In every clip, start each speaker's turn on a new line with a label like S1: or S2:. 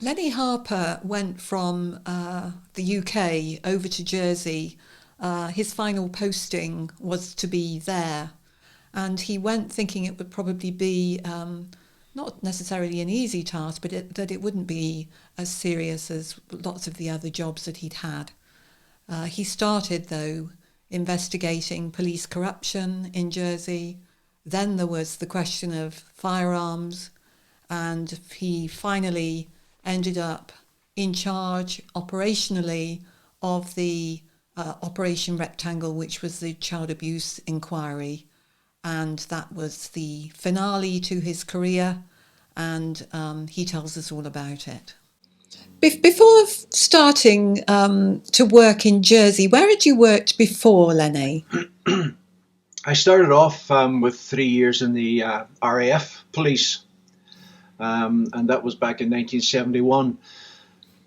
S1: Lenny Harper went from the UK over to Jersey. His final posting was to be there, and he went thinking it would probably be not necessarily an easy task, but that it wouldn't be as serious as lots of the other jobs that he'd had. He started, though, investigating police corruption in Jersey. Then there was the question of firearms, and he finally ended up in charge operationally of the Operation Rectangle, which was the child abuse inquiry. And that was the finale to his career, and he tells us all about it. Before starting to work in Jersey, where had you worked before, Lenny?
S2: I started off with 3 years in the RAF police, and that was back in 1971.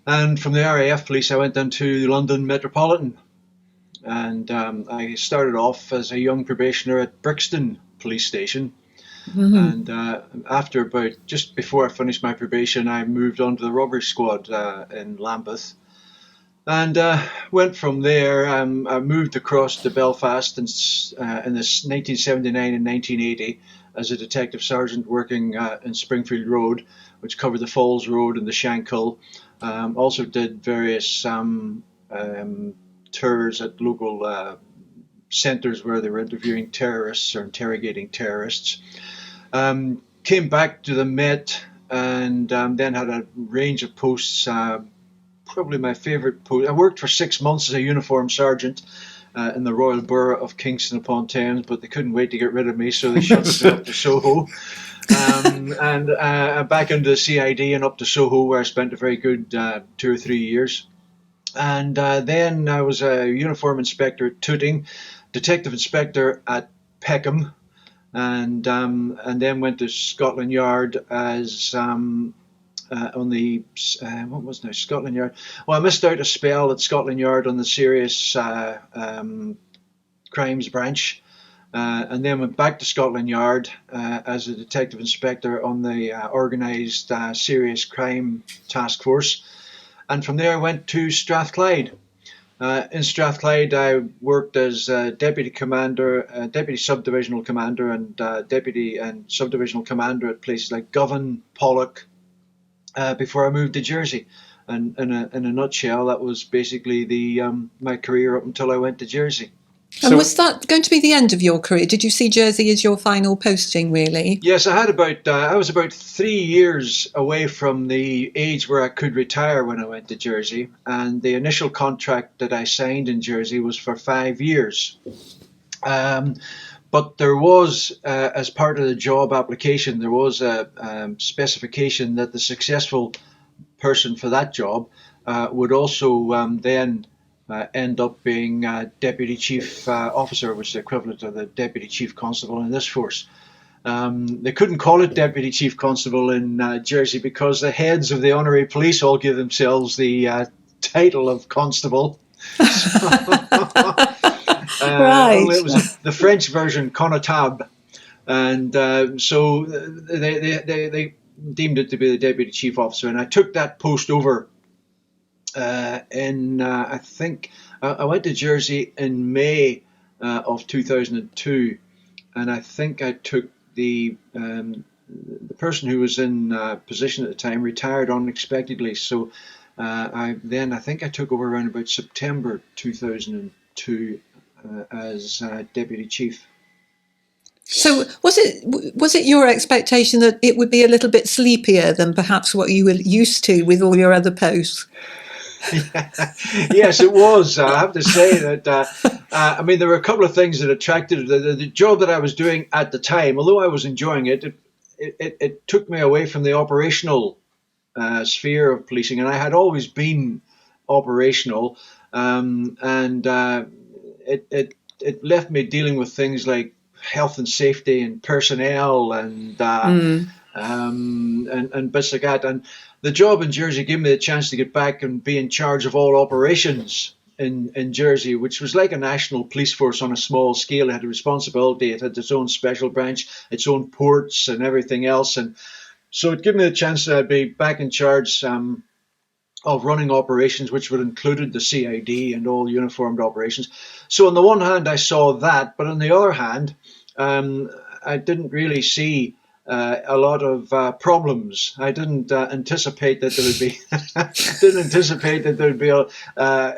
S2: And from the RAF police, I went into the London Metropolitan, and I started off as a young probationer at Brixton Police Station.
S1: Mm-hmm.
S2: And after about just before I finished my probation, I moved on to the robbery squad in Lambeth, and went from there. I moved across to Belfast in this 1979 and 1980 as a detective sergeant working in Springfield Road, which covered the Falls Road and the Shankill. Also did various tours at local centres where they were interviewing terrorists or interrogating terrorists. Came back to the Met, and then had a range of posts. Probably my favourite post. I worked for 6 months as a uniformed sergeant in the Royal Borough of Kingston upon Thames, but they couldn't wait to get rid of me, so they shunted me up to Soho. And back into the CID and up to Soho, where I spent a very good 2 or 3 years. And then I was a uniform inspector at Tooting, detective inspector at Peckham, and then went to Scotland Yard as on the what was now Scotland Yard. Well, I missed out a spell at Scotland Yard on the serious crimes branch, and then went back to Scotland Yard as a detective inspector on the organised serious crime task force, and from there I went to Strathclyde. In Strathclyde, I worked as deputy commander, deputy subdivisional commander, and deputy and subdivisional commander at places like Govan, Pollock, before I moved to Jersey. And in a nutshell, that was basically my career up until I went to Jersey.
S1: And was that going to be the end of your career? Did you see Jersey as your final posting, really?
S2: Yes, I was about 3 years away from the age where I could retire when I went to Jersey, and the initial contract that I signed in Jersey was for 5 years. But there was, as part of the job application, there was a specification that the successful person for that job would also then end up being Deputy Chief Officer, which is the equivalent of the Deputy Chief Constable in this force. They couldn't call it Deputy Chief Constable in Jersey because the heads of the honorary police all give themselves the title of Constable.
S1: Right.
S2: Only it was the French version, Connétable. And so they deemed it to be the Deputy Chief Officer. And I took that post over I think I went to Jersey in May of 2002, and I think I took the person who was in position at the time retired unexpectedly, so I think I took over around about September 2002 as Deputy Chief.
S1: So was it your expectation that it would be a little bit sleepier than perhaps what you were used to with all your other posts?
S2: Yes, it was. I have to say that, I mean, there were a couple of things that attracted the job that I was doing at the time. Although I was enjoying it, it took me away from the operational sphere of policing, and I had always been operational, and it left me dealing with things like health and safety and personnel and bits like that. And the job in Jersey gave me the chance to get back and be in charge of all operations in Jersey, which was like a national police force on a small scale. It had a responsibility. It had its own special branch, its own ports and everything else. And So it gave me the chance that I'd be back in charge of running operations, which would included the CID and all uniformed operations. So on the one hand, I saw that, but on the other hand, I didn't really see a lot of problems. I didn't anticipate that there would be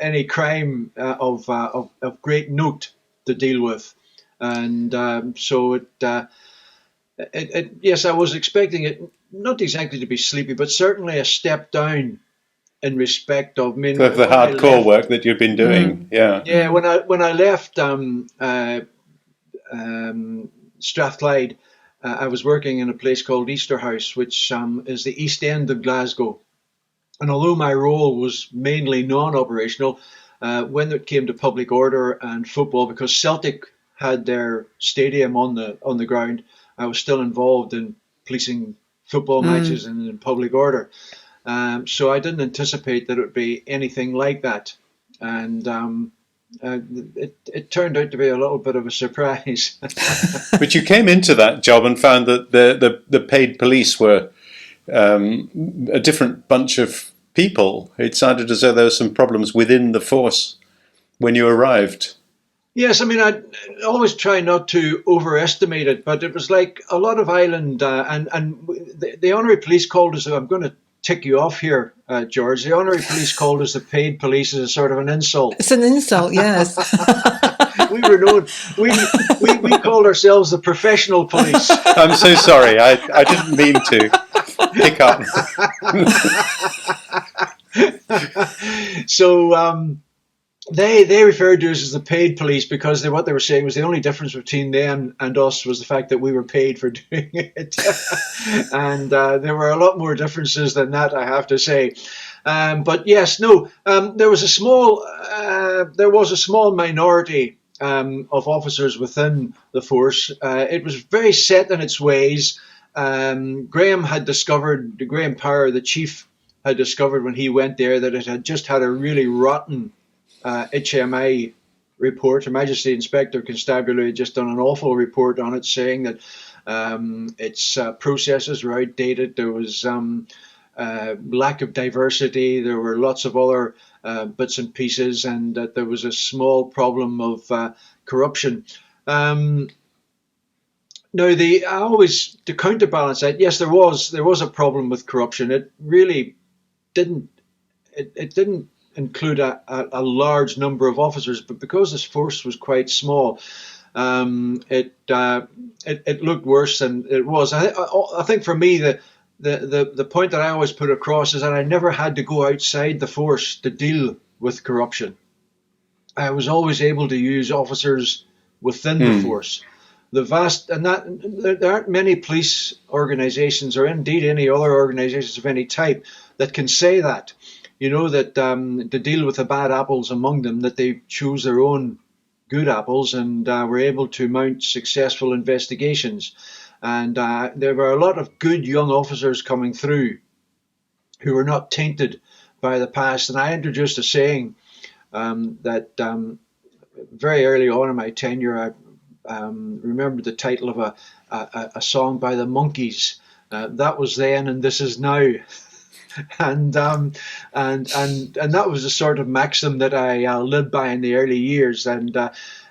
S2: any crime of great note to deal with, and so yes, I was expecting it not exactly to be sleepy, but certainly a step down in respect of
S3: the hardcore work that you've been doing.
S2: Yeah. When I left Strathclyde, I was working in a place called Easterhouse, which is the east end of Glasgow. And although my role was mainly non-operational, when it came to public order and football, because Celtic had their stadium on the ground, I was still involved in policing football matches and in public order. So I didn't anticipate that it would be anything like that. And it turned out to be a little bit of a surprise.
S3: But you came into that job and found that the paid police were a different bunch of people. It sounded as though there were some problems within the force when you arrived.
S2: Yes, I mean, I always try not to overestimate it, but it was like a lot of island, and the honorary police called us, I'm going to tick you off here, George, the honorary police called us the paid police as a sort of an insult.
S1: It's an insult, yes.
S2: We were known, we called ourselves the professional police.
S3: I'm so sorry, I didn't mean to pick up.
S2: So they referred to us as the paid police because what they were saying was the only difference between them and us was the fact that we were paid for doing it. And there were a lot more differences than that, I have to say. But yes, no, there was a small minority of officers within the force. It was very set in its ways. Graham Power, the chief, had discovered when he went there that it had just had a really rotten HMI report. Her Majesty Inspector Constabulary had just done an awful report on it, saying that its processes were outdated. There was lack of diversity. There were lots of other bits and pieces, and that there was a small problem of corruption. Now, to counterbalance that, yes, there was a problem with corruption. It really didn't. It didn't include a large number of officers, but because this force was quite small, it looked worse than it was. I think for me the point that I always put across is that I never had to go outside the force to deal with corruption. I was always able to use officers within the force. There aren't many police organisations, or indeed any other organisations of any type, that can say that. You know, that to deal with the bad apples among them, that they choose their own good apples and were able to mount successful investigations. And there were a lot of good young officers coming through who were not tainted by the past. And I introduced a saying that very early on in my tenure, I remembered the title of a song by the Monkees. That was then and this is now. And that was a sort of maxim that I lived by in the early years, and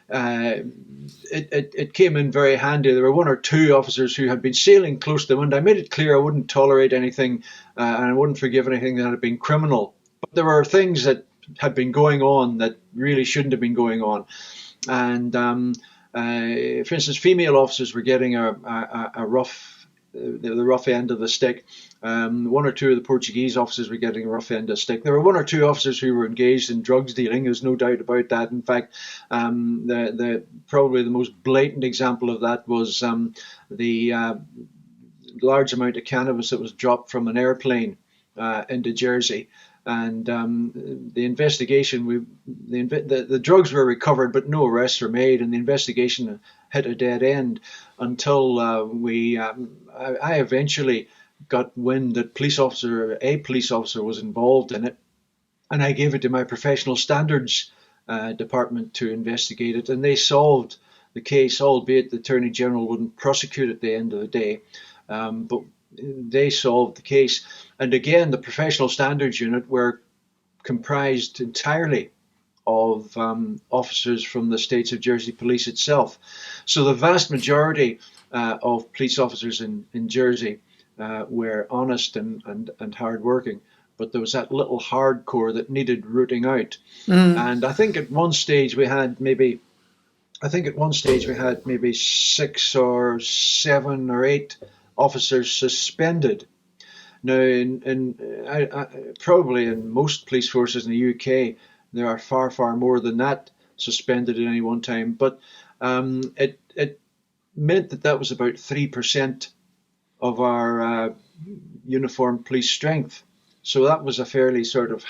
S2: it came in very handy. There were one or two officers who had been sailing close to the wind. I made it clear I wouldn't tolerate anything, and I wouldn't forgive anything that had been criminal. But there were things that had been going on that really shouldn't have been going on, and for instance, female officers were getting the rough end of the stick. One or two of the Portuguese officers were getting a rough end of the stick. There were one or two officers who were engaged in drugs dealing. There's no doubt about that. In fact, probably the most blatant example of that was the large amount of cannabis that was dropped from an airplane into Jersey. And the investigation, the drugs were recovered, but no arrests were made, and the investigation hit a dead end until I eventually got wind that a police officer was involved in it, and I gave it to my professional standards department to investigate it, and they solved the case, albeit the Attorney General wouldn't prosecute at the end of the day. But they solved the case. And again, the Professional Standards Unit were comprised entirely of officers from the States of Jersey Police itself. So the vast majority of police officers in Jersey were honest and hardworking, but there was that little hardcore that needed rooting out. And I think at one stage we had maybe 6 or 7 or 8 officers suspended. Now, probably in most police forces in the UK, there are far, far more than that suspended at any one time. But it meant that was about 3% of our uniformed police strength. So that was a fairly sort of,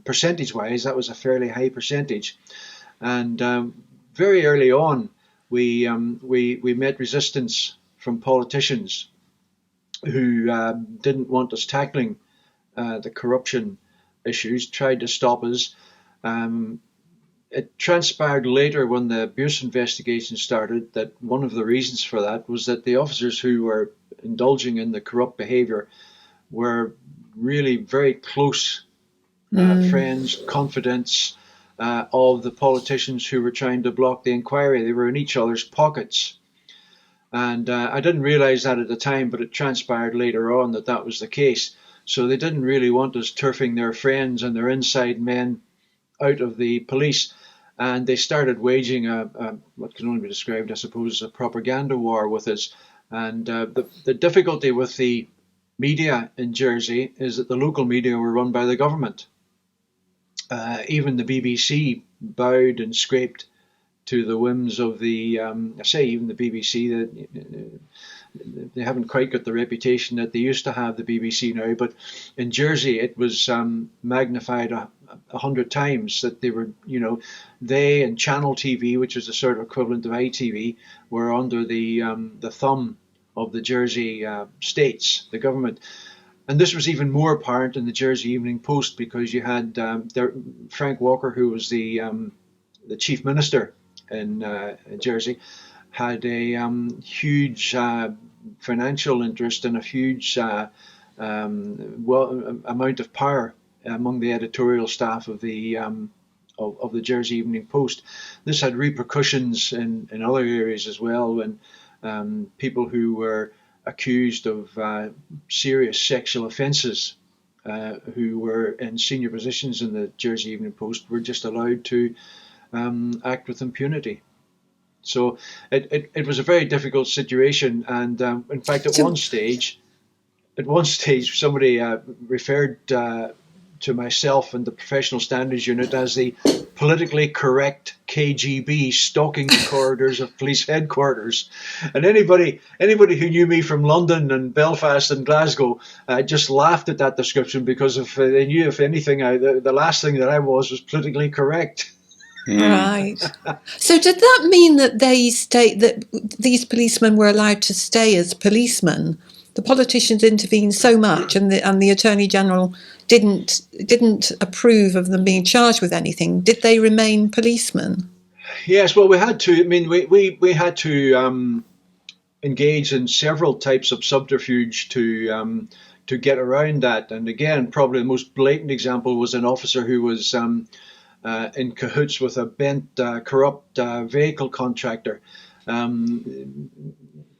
S2: percentage-wise, that was a fairly high percentage. And very early on, we met resistance from politicians who didn't want us tackling the corruption issues, tried to stop us. It transpired later when the abuse investigation started that one of the reasons for that was that the officers who were indulging in the corrupt behaviour were really very close friends, confidants of the politicians who were trying to block the inquiry. They were in each other's pockets. And I didn't realise that at the time, but it transpired later on that was the case. So they didn't really want us turfing their friends and their inside men out of the police. And they started waging what can only be described, I suppose, as a propaganda war with us. And the difficulty with the media in Jersey is that the local media were run by the government. Even the BBC bowed and scraped to the whims of the, even the BBC, they haven't quite got the reputation that they used to have, the BBC now, but in Jersey it was magnified 100 times that they were, they and Channel TV, which is the sort of equivalent of ITV, were under the thumb of the Jersey states, the government. And this was even more apparent in the Jersey Evening Post because you had Frank Walker, who was the chief minister in Jersey, had a huge financial interest and a huge amount of power among the editorial staff of the Jersey Evening Post. This had repercussions in other areas as well when people who were accused of serious sexual offences who were in senior positions in the Jersey Evening Post were just allowed to act with impunity. So it was a very difficult situation, and in fact, at one stage, somebody referred to myself and the Professional Standards Unit as the politically correct KGB stalking the corridors of police headquarters. And anybody who knew me from London and Belfast and Glasgow just laughed at that description because they knew, if anything, the last thing that I was politically correct.
S1: Right. So did that mean that these policemen were allowed to stay as policemen? The politicians intervened so much, and the Attorney General didn't approve of them being charged with anything. Did they remain policemen?
S2: Yes. Well, we had to. I mean, we had to engage in several types of subterfuge to get around that. And again, probably the most blatant example was an officer who was in cahoots with a bent, corrupt vehicle contractor.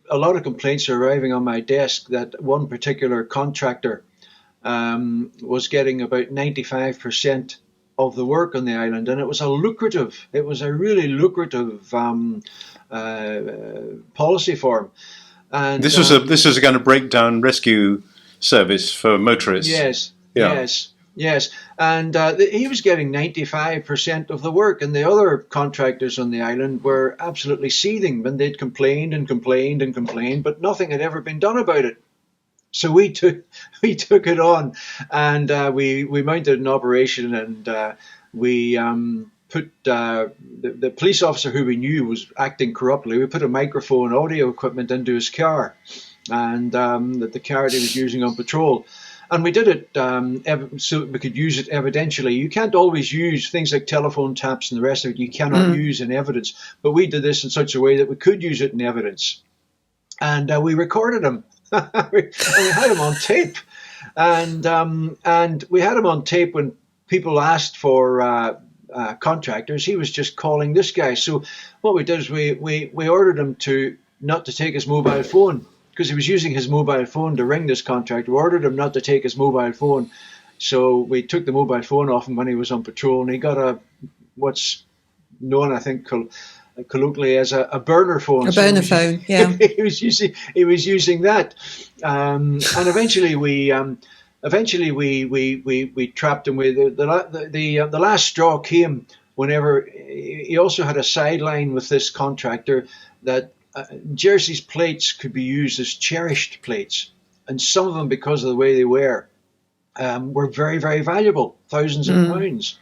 S2: A lot of complaints are arriving on my desk that one particular contractor was getting about 95% of the work on the island, and it was a really lucrative policy for him. And
S3: this was a kind of breakdown rescue service for motorists.
S2: Yes,
S3: yeah.
S2: Yes, and he was getting 95% of the work, and the other contractors on the island were absolutely seething, and they'd complained and complained and complained, but nothing had ever been done about it. So we took it on, and we mounted an operation, and we put the police officer who we knew was acting corruptly. We put a microphone, audio equipment into his car, and that the car that he was using on patrol. And we did it so we could use it evidentially. You can't always use things like telephone taps and the rest of it. You cannot use in evidence. But we did this in such a way that we could use it in evidence. And we recorded him. we had him on tape, and we had him on tape when people asked for contractors. He was just calling this guy. So what we did is we ordered him not to take his mobile phone, because he was using his mobile phone to ring this contractor. We ordered him not to take his mobile phone. So we took the mobile phone off him when he was on patrol, and he got what's known, I think, colloquially as a burner phone.
S1: A burner phone, yeah.
S2: He was using that, and eventually we trapped him. The last straw came whenever he also had a sideline with this contractor that Jersey's plates could be used as cherished plates, and some of them, because of the way they were very, very valuable, thousands of pounds.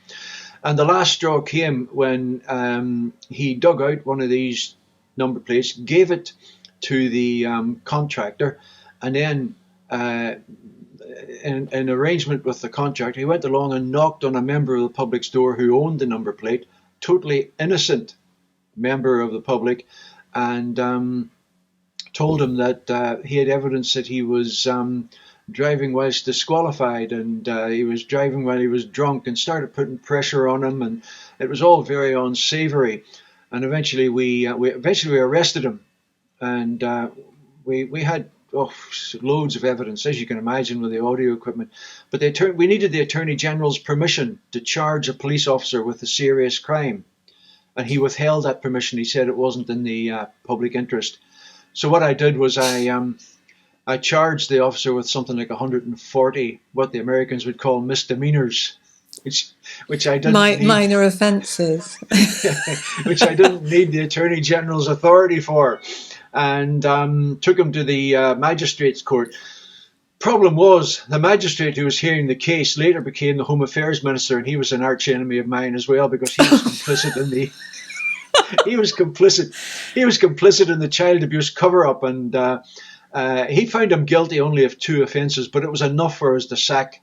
S2: And the last straw came when he dug out one of these number plates, gave it to the contractor, and then in arrangement with the contractor, he went along and knocked on a member of the public's door who owned the number plate, totally innocent member of the public, and told him that he had evidence that he was driving whilst disqualified, and he was driving while he was drunk, and started putting pressure on him, and it was all very unsavory. And eventually we arrested him, and we had loads of evidence, as you can imagine, with the audio equipment. But we needed the Attorney General's permission to charge a police officer with a serious crime, and he withheld that permission. He said it wasn't in the public interest. So what I did was I charged the officer with something like 140, what the Americans would call misdemeanors, which I didn't need.
S1: Minor offences.
S2: Which I didn't need the Attorney General's authority for, and took him to the magistrate's court. Problem was, the magistrate who was hearing the case later became the Home Affairs Minister, and he was an arch enemy of mine as well, because he was complicit in the he was complicit in the child abuse cover-up, and he found him guilty only of 2 offences, but it was enough for us to sack.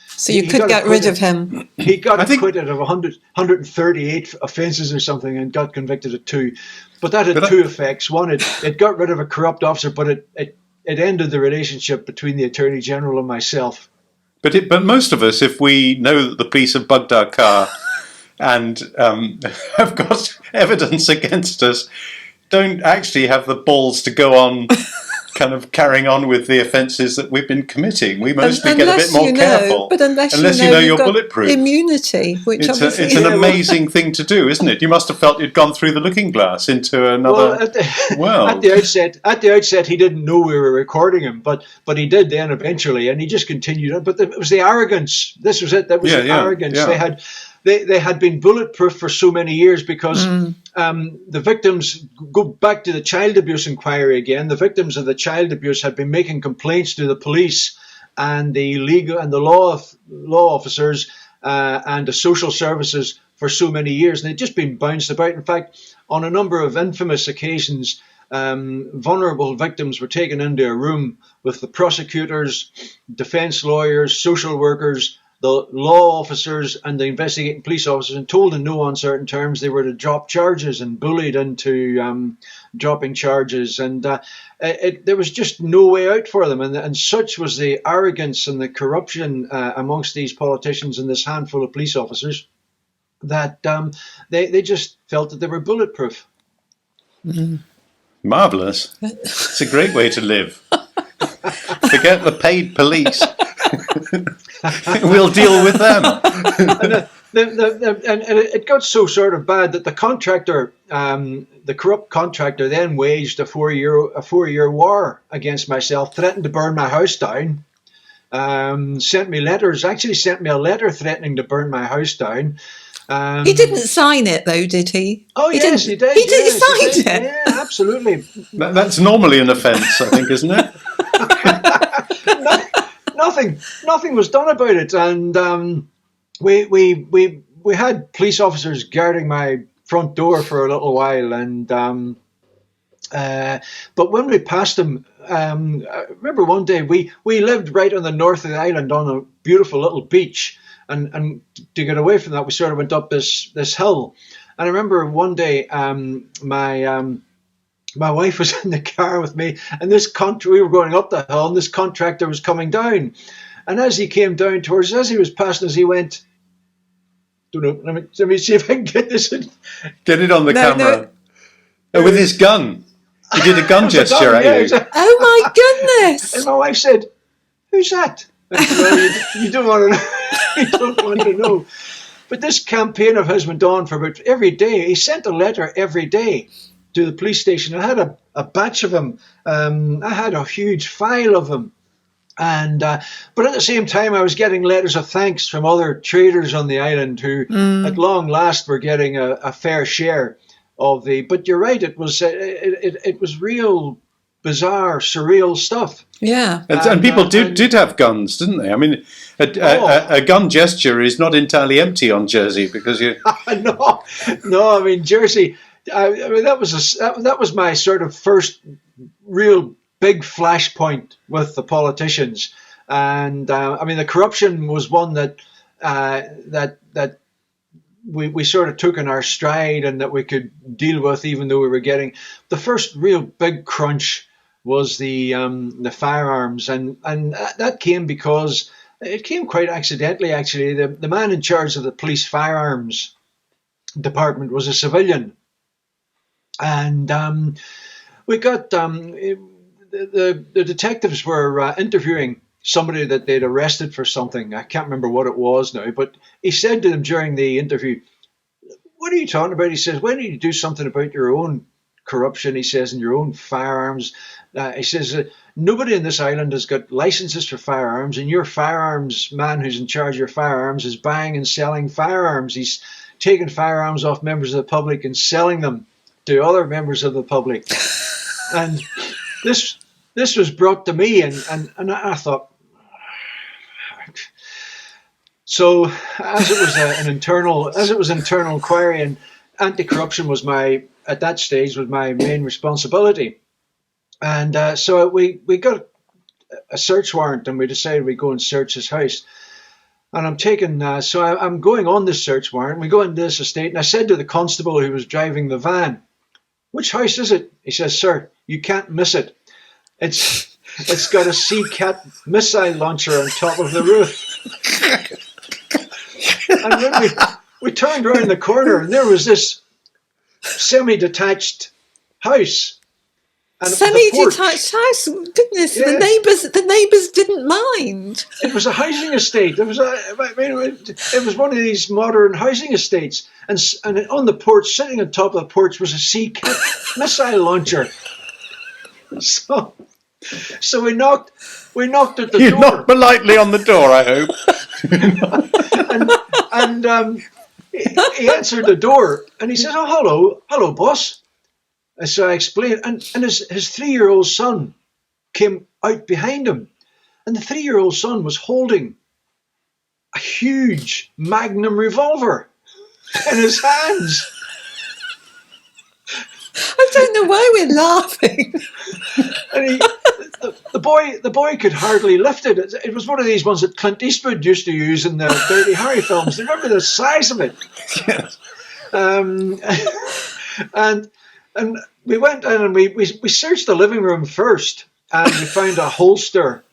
S1: So you could get rid of him.
S2: He got acquitted of 138 offences or something, and got convicted of 2. But that had 2 effects. One, it got rid of a corrupt officer, but it ended the relationship between the Attorney General and myself.
S3: But most of us, if we know that the police have bugged our car and have got evidence against us, don't actually have the balls to go on kind of carrying on with the offences that we've been committing. We mostly get a bit more careful.
S1: But unless you know you're bulletproof. Immunity, which
S3: it's an amazing thing to do, isn't it? You must have felt you'd gone through the looking glass into another world.
S2: At the outset, he didn't know we were recording him, but he did then eventually, and he just continued on. But it was the arrogance. This was it. That was the arrogance.
S3: Yeah.
S2: They had been bulletproof for so many years, because the victims, go back to the child abuse inquiry again, the victims of the child abuse had been making complaints to the police and the legal and the law officers and the social services for so many years, and they'd just been bounced about. In fact, on a number of infamous occasions, vulnerable victims were taken into a room with the prosecutors, defence lawyers, social workers, the law officers and the investigating police officers, and told in no uncertain terms they were to drop charges, and bullied into dropping charges. And there was just no way out for them. And such was the arrogance and the corruption amongst these politicians and this handful of police officers that they just felt that they were bulletproof.
S3: Marvellous. It's a great way to live. Forget the paid police. We'll deal with them.
S2: And it got so sort of bad that the contractor, the corrupt contractor, then waged a 4-year war against myself, threatened to burn my house down, sent me a letter threatening to burn my house down.
S1: He didn't sign it, though, did he?
S2: Oh, yes, he did.
S1: He did sign it?
S2: Yeah, absolutely.
S3: That's normally an offence, I think, isn't it?
S2: Nothing was done about it, and we had police officers guarding my front door for a little while, and but when we passed them, I remember one day we lived right on the north of the island on a beautiful little beach, and to get away from that, we sort of went up this hill. And I remember one day my my wife was in the car with me, and we were going up the hill, and this contractor was coming down. And as he came down towards us, as he was passing us, he went, don't know, let me see if I can get this in.
S3: Get it on the camera. No. With his gun. He did a gun gesture at you.
S1: Oh my goodness.
S2: And my wife said, who's that? I said, well, you don't want to know. You don't want to know. But this campaign of his went on for about every day. He sent a letter every day to the police station. I had a batch of them. I had a huge file of them. And but at the same time, I was getting letters of thanks from other traders on the island who, at long last, were getting a fair share of the. But you're right; it was real bizarre, surreal stuff.
S3: Yeah, and people did have guns, didn't they? I mean, a gun gesture is not entirely empty on Jersey because you.
S2: No. I mean, Jersey. I mean, that was my sort of first real big flashpoint with the politicians, and I mean the corruption was one that we sort of took in our stride and that we could deal with, even though we were getting the first real big crunch was the firearms, and that came because it came quite accidentally. Actually, the man in charge of the police firearms department was a civilian, and we got. The detectives were interviewing somebody that they'd arrested for something. I can't remember what it was now, but he said to them during the interview, what are you talking about? He says, why don't you do something about your own corruption, he says, and your own firearms. He says, nobody in this island has got licenses for firearms, and your firearms man who's in charge of your firearms is buying and selling firearms. He's taking firearms off members of the public and selling them to other members of the public. And this was brought to me, and I thought. So as it was internal inquiry, and anti-corruption was at that stage my main responsibility, and so we got a search warrant, and we decided we'd go and search his house. And I'm going on this search warrant. We go into this estate, and I said to the constable who was driving the van, "Which house is it?" He says, "Sir, you can't miss it. It's got a Sea Cat missile launcher on top of the roof." And then we turned around the corner, and there was this semi-detached house. And
S1: semi-detached house. Goodness, yeah. The neighbours didn't mind.
S2: It was a housing estate. It was one of these modern housing estates, and on the porch, sitting on top of the porch, was a Sea Cat missile launcher. So we knocked at the door.
S3: You knocked politely on the door, I hope.
S2: and he answered the door, and he says, "Oh, hello, boss." And so I explained, and his 3-year-old son came out behind him, and the 3-year-old son was holding a huge Magnum revolver in his hands.
S1: I don't know why we're laughing.
S2: And the boy could hardly lift it. It was one of these ones that Clint Eastwood used to use in the Dirty Harry films. Remember the size of it?
S3: Yes.
S2: And we went in and we searched the living room first, and we found a holster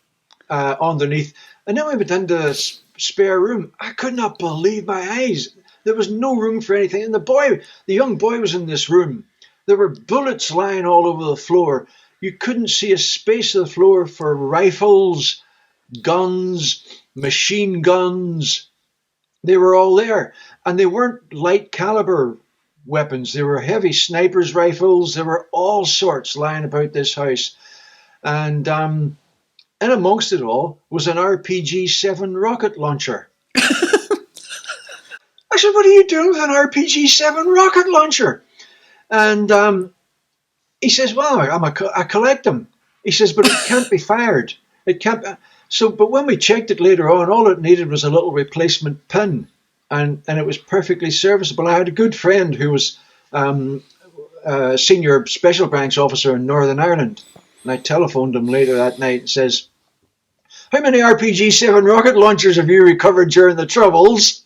S2: underneath. And then we went into the spare room. I could not believe my eyes. There was no room for anything. And the young boy was in this room. There were bullets lying all over the floor. You couldn't see a space of the floor for rifles, guns, machine guns. They were all there. And they weren't light caliber weapons. They were heavy snipers' rifles. There were all sorts lying about this house. And in amongst it all was an RPG-7 rocket launcher. I said, "What are you doing with an RPG-7 rocket launcher?" And he says, "Well, I collect them." He says, "But it can't be fired. It can't." But when we checked it later on, all it needed was a little replacement pin, and it was perfectly serviceable. I had a good friend who was a senior special branch officer in Northern Ireland, and I telephoned him later that night and says, how many RPG-7 rocket launchers have you recovered during the Troubles?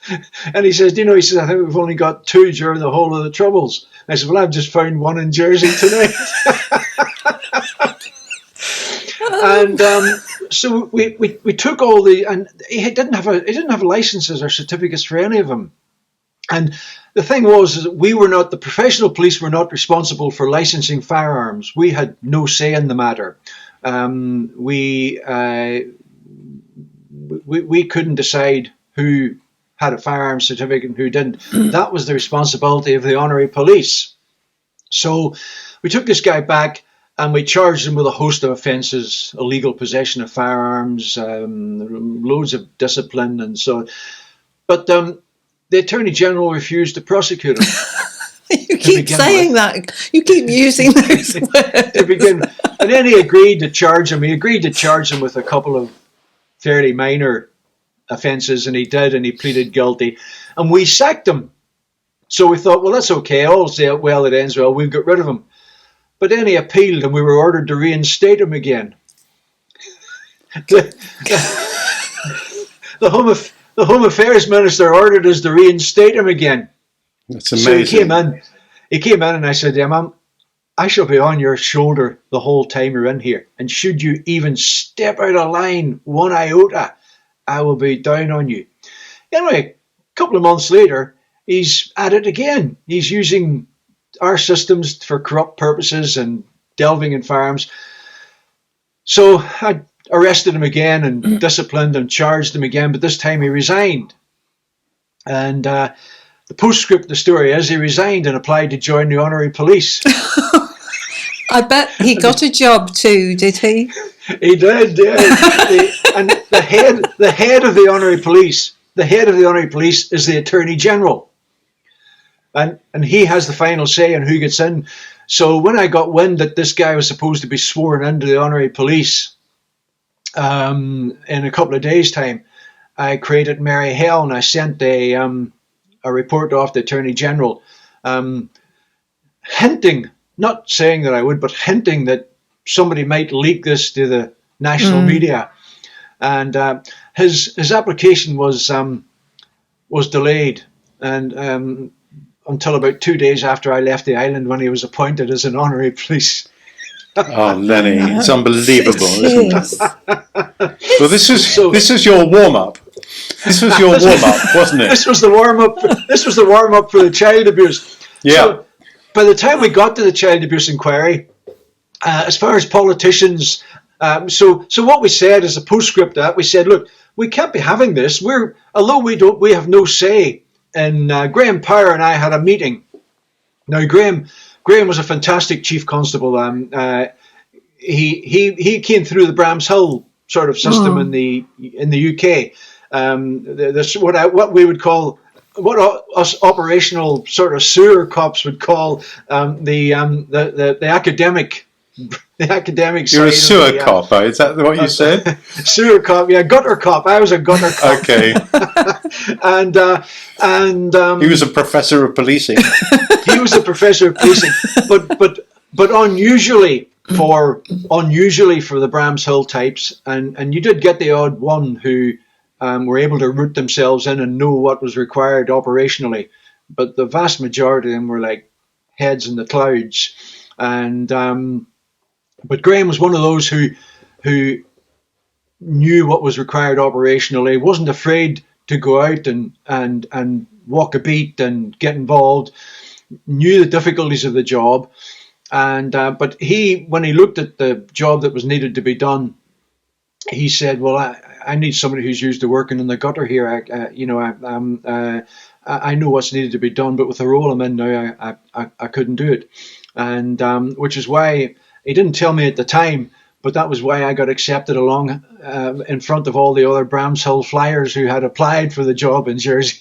S2: And he says, he says, I think we've only got 2 during the whole of the Troubles. And I said, well, I've just found 1 in Jersey tonight. And so we took all and he didn't have licenses or certificates for any of them. And the thing was that the professional police were not responsible for licensing firearms. We had no say in the matter. We couldn't decide who had a firearms certificate and who didn't. That was the responsibility of the honorary police. So we took this guy back and we charged him with a host of offences: illegal possession of firearms, loads of discipline, and so on. But the Attorney General refused to prosecute him.
S1: You keep saying that. You keep using those words.
S2: To begin, and then he agreed to charge him. He agreed to charge him with a couple of fairly minor offences, and he did, and he pleaded guilty. And we sacked him. So we thought, well, that's okay. All's well that ends well. We've got rid of him. But then he appealed, and we were ordered to reinstate him again. The Home Affairs Minister ordered us to reinstate him again.
S3: That's amazing.
S2: So he came in and I said, Ma'am, I shall be on your shoulder the whole time you're in here. And should you even step out of line 1 iota, I will be down on you. Anyway, a couple of months later, he's at it again. He's using our systems for corrupt purposes and delving in firearms. So I arrested him again and disciplined and charged him again, but this time he resigned. And the postscript of the story is he resigned and applied to join the honorary police.
S1: I bet he got a job too, did he?
S2: He did, yeah. And the head of the honorary police is the Attorney General. And he has the final say on who gets in. So when I got wind that this guy was supposed to be sworn into the honorary police in a couple of days' time, I created Merry Hell and I sent a report off the Attorney General, hinting, not saying that I would, but hinting that somebody might leak this to the national media. And his application was delayed, and until about 2 days after I left the island, when he was appointed as an honorary police.
S3: Oh, Lenny, it's unbelievable, isn't it? Well, this is your warm up. This was your warm up, wasn't it?
S2: This was the warm up. This was the warm up for the child abuse.
S3: Yeah.
S2: So, by the time we got to the child abuse inquiry, as far as politicians, so what we said as a postscript that we said, look, we can't be having this. Although we have no say. And Graham Power and I had a meeting. Now Graham was a fantastic chief constable. He came through the Bramshill sort of system in the UK. What we would call, what us operational sort of sewer cops would call the academic. The academic side.
S3: You're a sewer cop, is that what you said?
S2: Sewer cop, yeah, gutter cop. I was a gutter cop.
S3: Okay.
S2: and
S3: he was a professor of policing.
S2: He was a professor of policing, but unusually for the Bramshill types, and you did get the odd one who were able to root themselves in and know what was required operationally, but the vast majority of them were like heads in the clouds. And but Graham was one of those who knew what was required operationally, wasn't afraid to go out and walk a beat and get involved, knew the difficulties of the job, and but when he looked at the job that was needed to be done, he said, "Well, I need somebody who's used to working in the gutter here. I know what's needed to be done, but with the role I'm in now, I couldn't do it." And which is why he didn't tell me at the time, but that was why I got accepted along in front of all the other Bramshill flyers who had applied for the job in Jersey.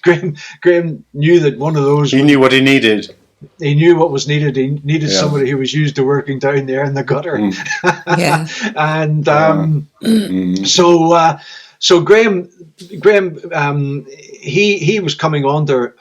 S2: Graham knew that one of those. He
S3: knew what he needed.
S2: He knew what was needed. He needed somebody who was used to working down there in the gutter.
S1: Yeah.
S2: And so Graham, he was coming under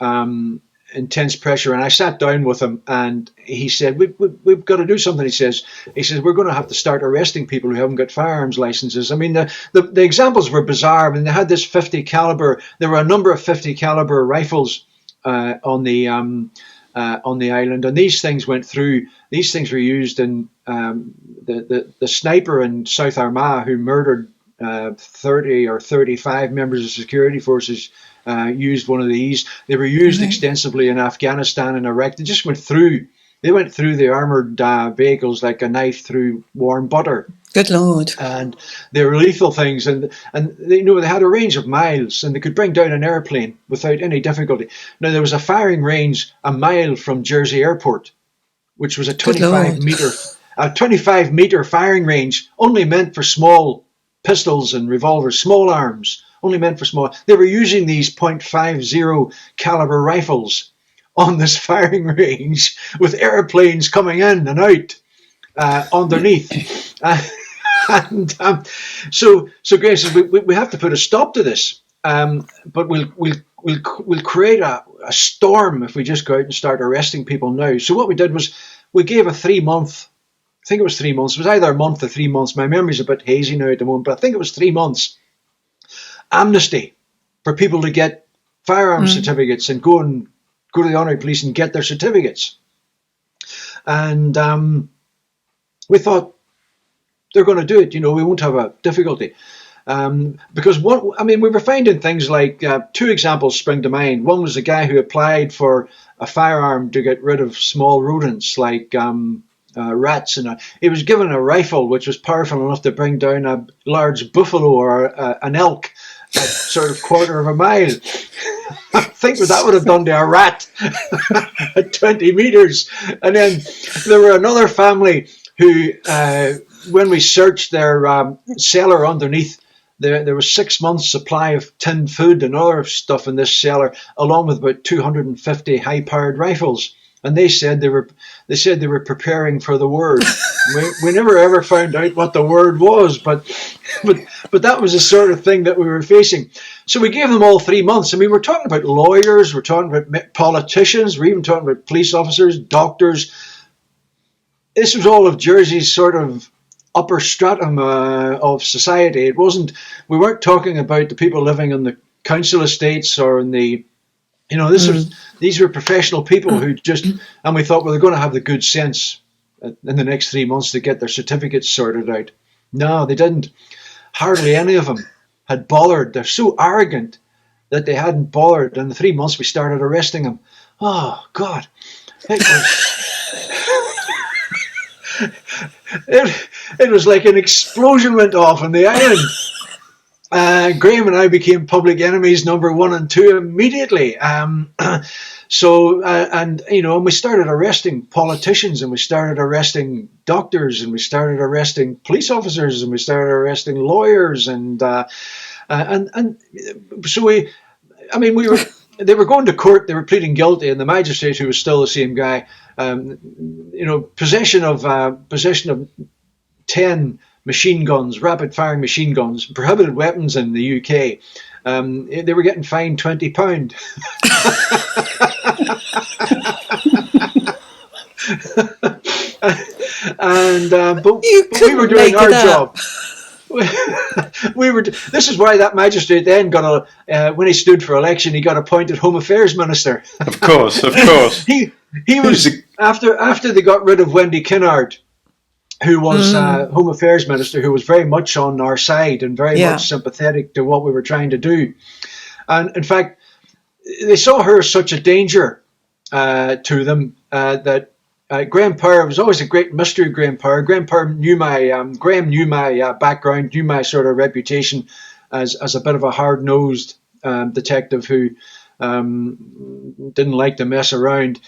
S2: intense pressure. And I sat down with him, and he said, we've got to do something. He says, we're going to have to start arresting people who haven't got firearms licenses. I mean, the examples were bizarre. I mean, they had this 50 caliber. There were a number of 50 caliber rifles on the island, and these things went through. These things were used in the sniper in South Armagh who murdered 30 or 35 members of security forces. Used one of these. They were used extensively in Afghanistan and Iraq. They just went through. They went through the armored vehicles like a knife through warm butter.
S1: Good Lord!
S2: And they were lethal things, and they, they had a range of miles, and they could bring down an airplane without any difficulty. Now there was a firing range a mile from Jersey Airport, which was a 25 meter firing range, only meant for small pistols and revolvers, small arms. Only meant for small. They were using these .50 caliber rifles on this firing range with airplanes coming in and out underneath. So Grace says we have to put a stop to this. But we'll create a storm if we just go out and start arresting people now. So what we did was we gave a 3 month. I think it was 3 months. It was either a month or 3 months. My memory's a bit hazy now at the moment, but I think it was 3 months. Amnesty for people to get firearms certificates and go to the Honorary Police and get their certificates. And we thought they're going to do it. We won't have a difficulty. Because we were finding things like 2 examples spring to mind. One was a guy who applied for a firearm to get rid of small rodents like rats, and he was given a rifle which was powerful enough to bring down a large buffalo or an elk at sort of quarter of a mile. I think what that would have done to a rat at 20 meters. And then there were another family who, when we searched their cellar underneath, there was 6 months supply of tinned food and other stuff in this cellar, along with about 250 high-powered rifles. And they said they were preparing for the word. We never ever found out what the word was, but that was the sort of thing that we were facing. So we gave them all 3 months. I mean, we're talking about lawyers, we're talking about politicians, we're even talking about police officers, doctors. This was all of Jersey's sort of upper stratum of society. We weren't talking about the people living on the council estates or in the. These were professional people who and we thought, well, they're going to have the good sense in the next 3 months to get their certificates sorted out. No, they didn't. Hardly any of them had bothered. They're so arrogant that they hadn't bothered. In the 3 months, we started arresting them. Oh, God. It was like an explosion went off on the island. Graham and I became public enemies number 1 and 2 immediately. And we started arresting politicians, and we started arresting doctors, and we started arresting police officers, and we started arresting lawyers, they were going to court, they were pleading guilty, and the magistrate, who was still the same guy, possession of 10 machine guns, rapid-firing machine guns, prohibited weapons in the UK. They were getting fined £20. But we were doing our job. This is why that magistrate then got when he stood for election, he got appointed Home Affairs Minister.
S3: Of course.
S2: He was after they got rid of Wendy Kinnard, who was Home Affairs Minister, who was very much on our side and very much sympathetic to what we were trying to do. And in fact, they saw her as such a danger to them that Graham Power was always a great mystery. Graham Power knew Graham knew my background, knew my sort of reputation as a bit of a hard-nosed detective who didn't like to mess around.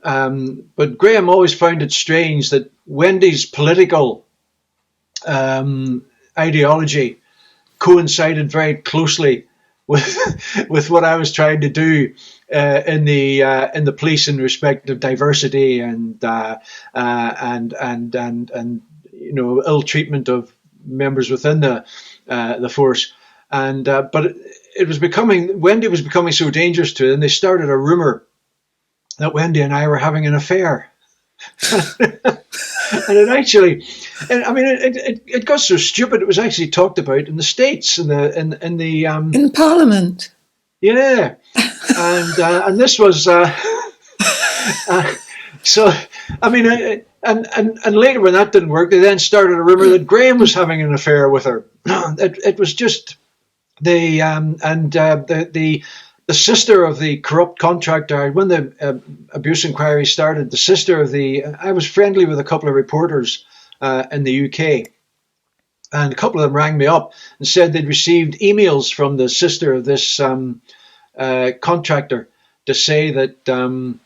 S2: But Graham always found it strange that Wendy's political ideology coincided very closely with what I was trying to do in the police in respect of diversity and ill treatment of members within the force. But Wendy was becoming so dangerous to them. They started a rumor that Wendy and I were having an affair. And it actually, I mean, it got so stupid. It was actually talked about in the States,
S1: in Parliament.
S2: Yeah, and this was so. I mean, and later when that didn't work, they then started a rumor that Graham was having an affair with her. It was just the sister of the corrupt contractor. When the abuse inquiry started, the sister of I was friendly with a couple of reporters in the UK, and a couple of them rang me up and said they'd received emails from the sister of this contractor to say that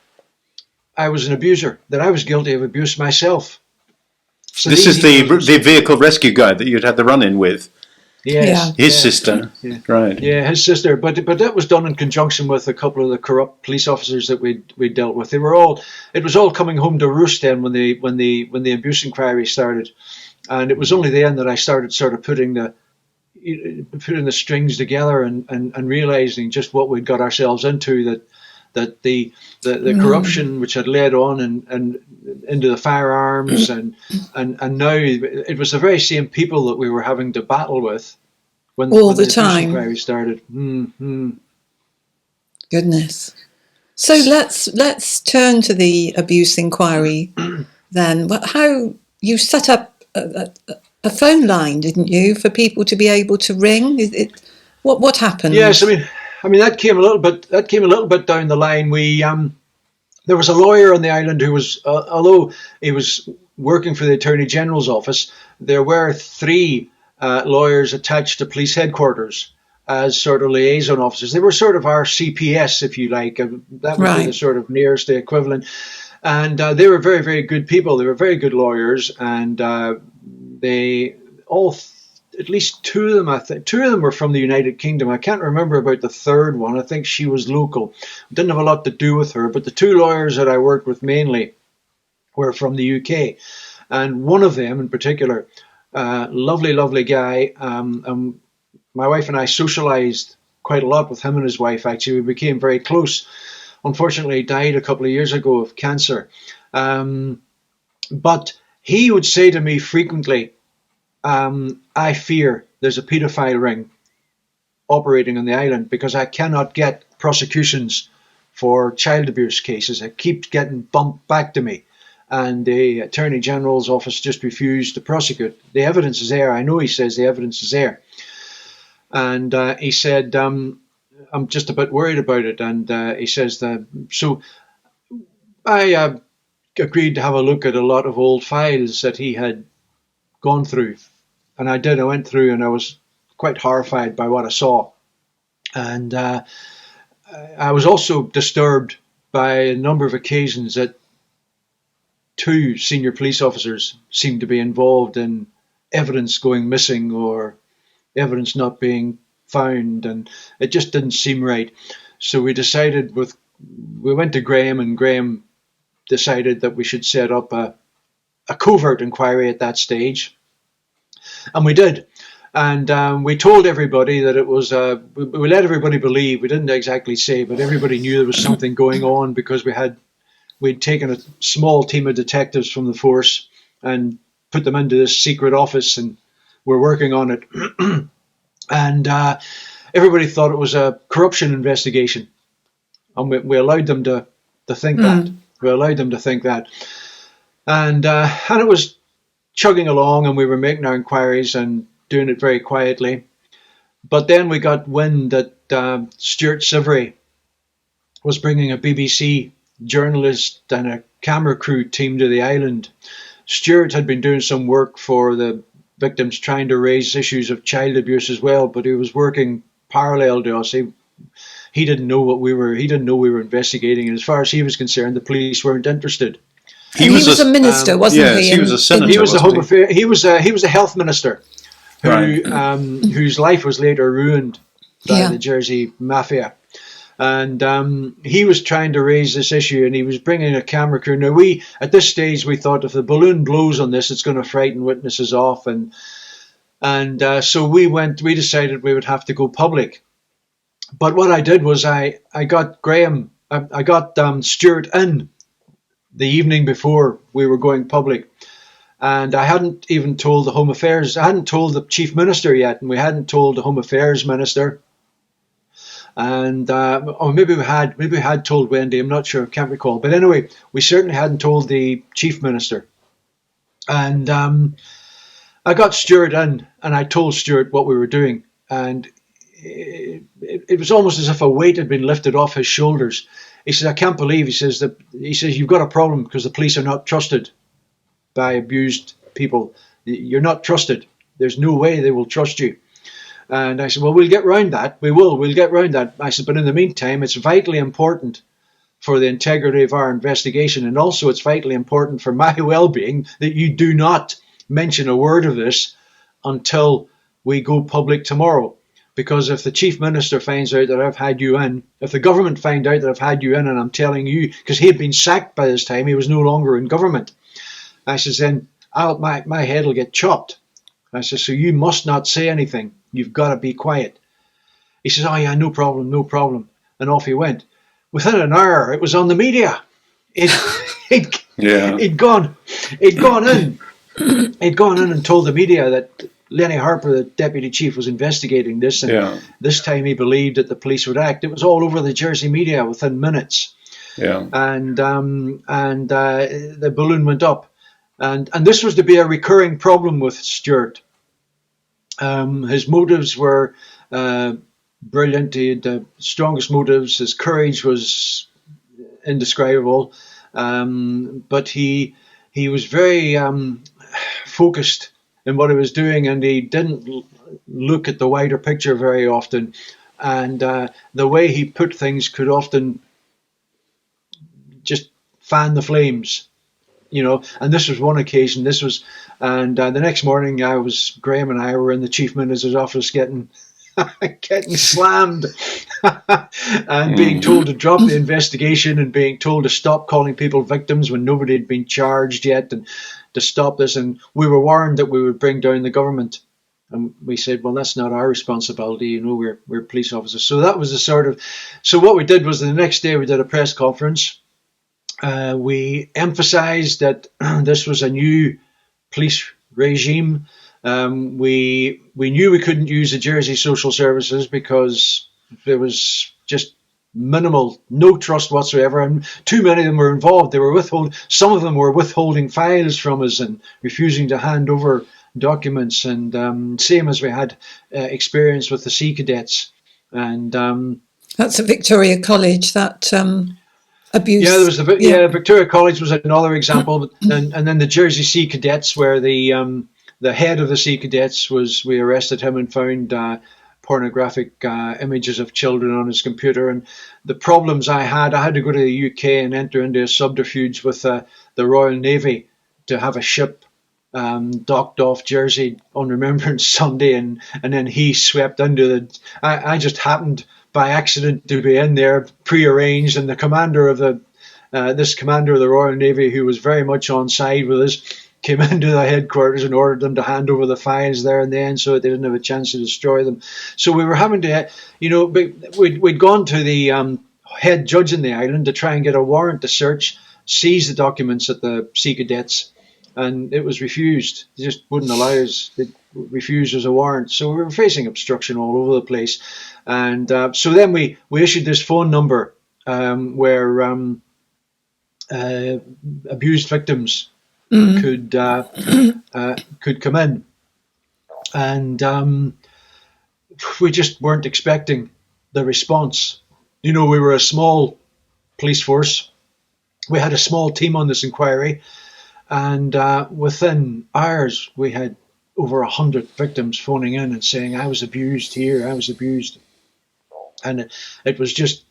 S2: I was an abuser, that I was guilty of abuse myself.
S3: So this is the vehicle rescue guy that you'd had the run-in with.
S2: Yes,
S3: his sister, right?
S2: Yeah, his sister. But that was done in conjunction with a couple of the corrupt police officers that we dealt with. It was all coming home to roost then when the abuse inquiry started, and it was only then that I started sort of putting the strings together and realizing just what we'd got ourselves into. That the corruption which had led on and into the firearms and now it was the very same people that we were having to battle with when the time inquiry started. Mm-hmm.
S1: Goodness. So let's turn to the abuse inquiry then. How you set up a phone line, didn't you, for people to be able to ring? What happened?
S2: Yes, I mean that came a little bit down the line. There was a lawyer on the island who was, although he was working for the Attorney General's office, there were 3 lawyers attached to police headquarters as sort of liaison officers. They were sort of our CPS, if you like. That would be the sort of nearest the equivalent. And they were very, very good people. They were very good lawyers, and they all. At least 2 of them, I think. 2 of them were from the United Kingdom. I can't remember about the third one. I think she was local. Didn't have a lot to do with her. But the 2 lawyers that I worked with mainly were from the UK. And one of them in particular, lovely, lovely guy. My wife and I socialized quite a lot with him and his wife, actually. We became very close. Unfortunately, he died a couple of years ago of cancer. But he would say to me frequently, I fear there's a paedophile ring operating on the island because I cannot get prosecutions for child abuse cases. It keeps getting bumped back to me, and the Attorney General's office just refused to prosecute. The evidence is there. I know he says the evidence is there. And he said, I'm just a bit worried about it. And he says, so I agreed to have a look at a lot of old files that he had gone through. And I did. I went through and I was quite horrified by what I saw. And I was also disturbed by a number of occasions that 2 senior police officers seemed to be involved in evidence going missing or evidence not being found. And it just didn't seem right. So we went to Graham, and Graham decided that we should set up a covert inquiry at that stage. And we did. And we told everybody that it was, we let everybody believe, we didn't exactly say, but everybody knew there was something going on because we'd taken a small team of detectives from the force and put them into this secret office and we're working on it. And everybody thought it was a corruption investigation. And we allowed them to think that. We allowed them to think that. And it was chugging along, and we were making our inquiries and doing it very quietly. But then we got wind that Stuart Sivery was bringing a BBC journalist and a camera crew team to the island. Stuart had been doing some work for the victims, trying to raise issues of child abuse as well, but he was working parallel to us. He didn't know what we were. He didn't know we were investigating, and as far as he was concerned, the police weren't interested.
S1: He was a minister, wasn't he?
S3: Yes, he was a senator.
S2: He was the Home Affairs. He was a health minister, whose life was later ruined by the Jersey mafia. And he was trying to raise this issue, and he was bringing a camera crew. Now at this stage, we thought if the balloon blows on this, it's going to frighten witnesses off, and so we decided we would have to go public. But what I did was I got Graham I got Stuart in the evening before we were going public. And I hadn't even told the Home Affairs, I hadn't told the Chief Minister yet, and we hadn't told the Home Affairs Minister. And or maybe we had told Wendy, I'm not sure, I can't recall. But anyway, we certainly hadn't told the Chief Minister. And I got Stuart in, and I told Stuart what we were doing. And it was almost as if a weight had been lifted off his shoulders. He says, I can't believe, he says, you've got a problem because the police are not trusted by abused people. You're not trusted. There's no way they will trust you. And I said, well, we'll get round that. We'll get round that. I said, but in the meantime, it's vitally important for the integrity of our investigation. And also it's vitally important for my well-being that you do not mention a word of this until we go public tomorrow. Because if the Chief Minister finds out that I've had you in, if the government find out that I've had you in and I'm telling you, because he had been sacked by this time, he was no longer in government. I says, then my head will get chopped. I says, so you must not say anything. You've got to be quiet. He says, oh yeah, no problem. And off he went. Within an hour, it was on the media. He'd gone in and told the media that Lenny Harper, the deputy chief, was investigating this, and this time he believed that the police would act. It was all over the Jersey media within minutes. Yeah. And the balloon went up. And this was to be a recurring problem with Stuart. His motives were brilliant. He had the strongest motives. His courage was indescribable. But he was very focused in what he was doing, and he didn't look at the wider picture very often. And the way he put things could often just fan the flames. And this was one occasion. The next morning, Graham and I were in the Chief Minister's office getting slammed and being told to drop the investigation and being told to stop calling people victims when nobody had been charged yet, and to stop this. And we were warned that we would bring down the government. And we said, well, that's not our responsibility. We're police officers. So that was so what we did was the next day we did a press conference. We emphasized that this was a new police regime. We knew we couldn't use the Jersey Social Services because there was just no trust whatsoever, and too many of them were involved. Some of them were withholding files from us and refusing to hand over documents, and same as we had experience with the Sea Cadets. And
S1: that's at Victoria College, that abuse.
S2: Yeah, there was Victoria College was another example, and then the Jersey Sea Cadets, where the head of the Sea Cadets we arrested him and found pornographic images of children on his computer. And the problems I had to go to the UK and enter into a subterfuge with the Royal Navy to have a ship docked off Jersey on Remembrance Sunday, and then he swept into I just happened by accident to be in there, prearranged, and the commander of this commander of the Royal Navy, who was very much on side with us, came into the headquarters and ordered them to hand over the files there and then, so that they didn't have a chance to destroy them. So we were having to, we'd gone to the head judge in the island to try and get a warrant to seize the documents at the Sea Cadets, and it was refused. They just wouldn't allow us. They refused as a warrant. So we were facing obstruction all over the place. And so then we issued this phone number where abused victims could come in, and we just weren't expecting the response. We were a small police force. We had a small team on this inquiry, and within hours we had over 100 victims phoning in and saying, I was abused here, I was abused. And it was just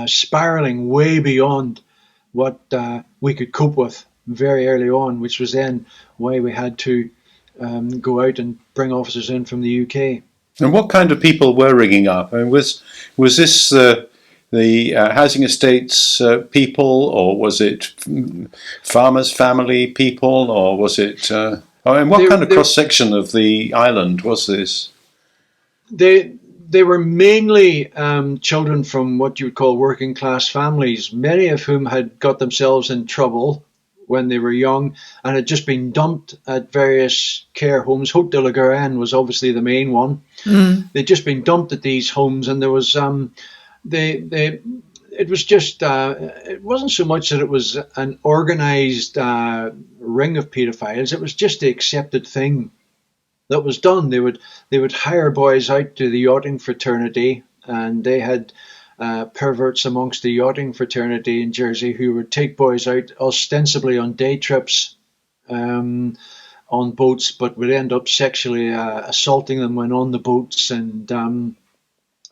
S2: spiraling way beyond what we could cope with very early on, which was then why we had to go out and bring officers in from the UK.
S3: And what kind of people were ringing up? I mean, was this the housing estates people, or was it farmers' family people, or was it? What kind of cross section of the island was this?
S2: they were mainly children from what you would call working class families, many of whom had got themselves in trouble when they were young and had just been dumped at various care homes. Haute de la Garenne was obviously the main one. They'd just been dumped at these homes, and there was it was just it wasn't so much that it was an organised ring of paedophiles. It was just the accepted thing that was done. They would hire boys out to the yachting fraternity, and they had perverts amongst the yachting fraternity in Jersey who would take boys out ostensibly on day trips on boats, but would end up sexually assaulting them when on the boats. And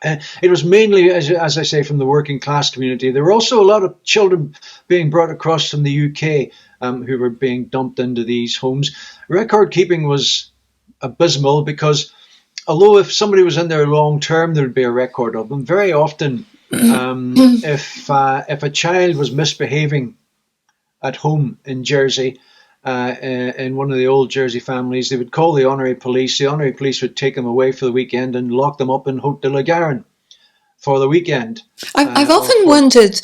S2: it was mainly, as I say, from the working class community. There were also a lot of children being brought across from the UK who were being dumped into these homes. Record keeping was abysmal, because although if somebody was in there long term, there would be a record of them. Very often, if a child was misbehaving at home in Jersey, in one of the old Jersey families, they would call the honorary police. The honorary police would take them away for the weekend and lock them up in Haute de la Garenne for the weekend.
S1: I've often wondered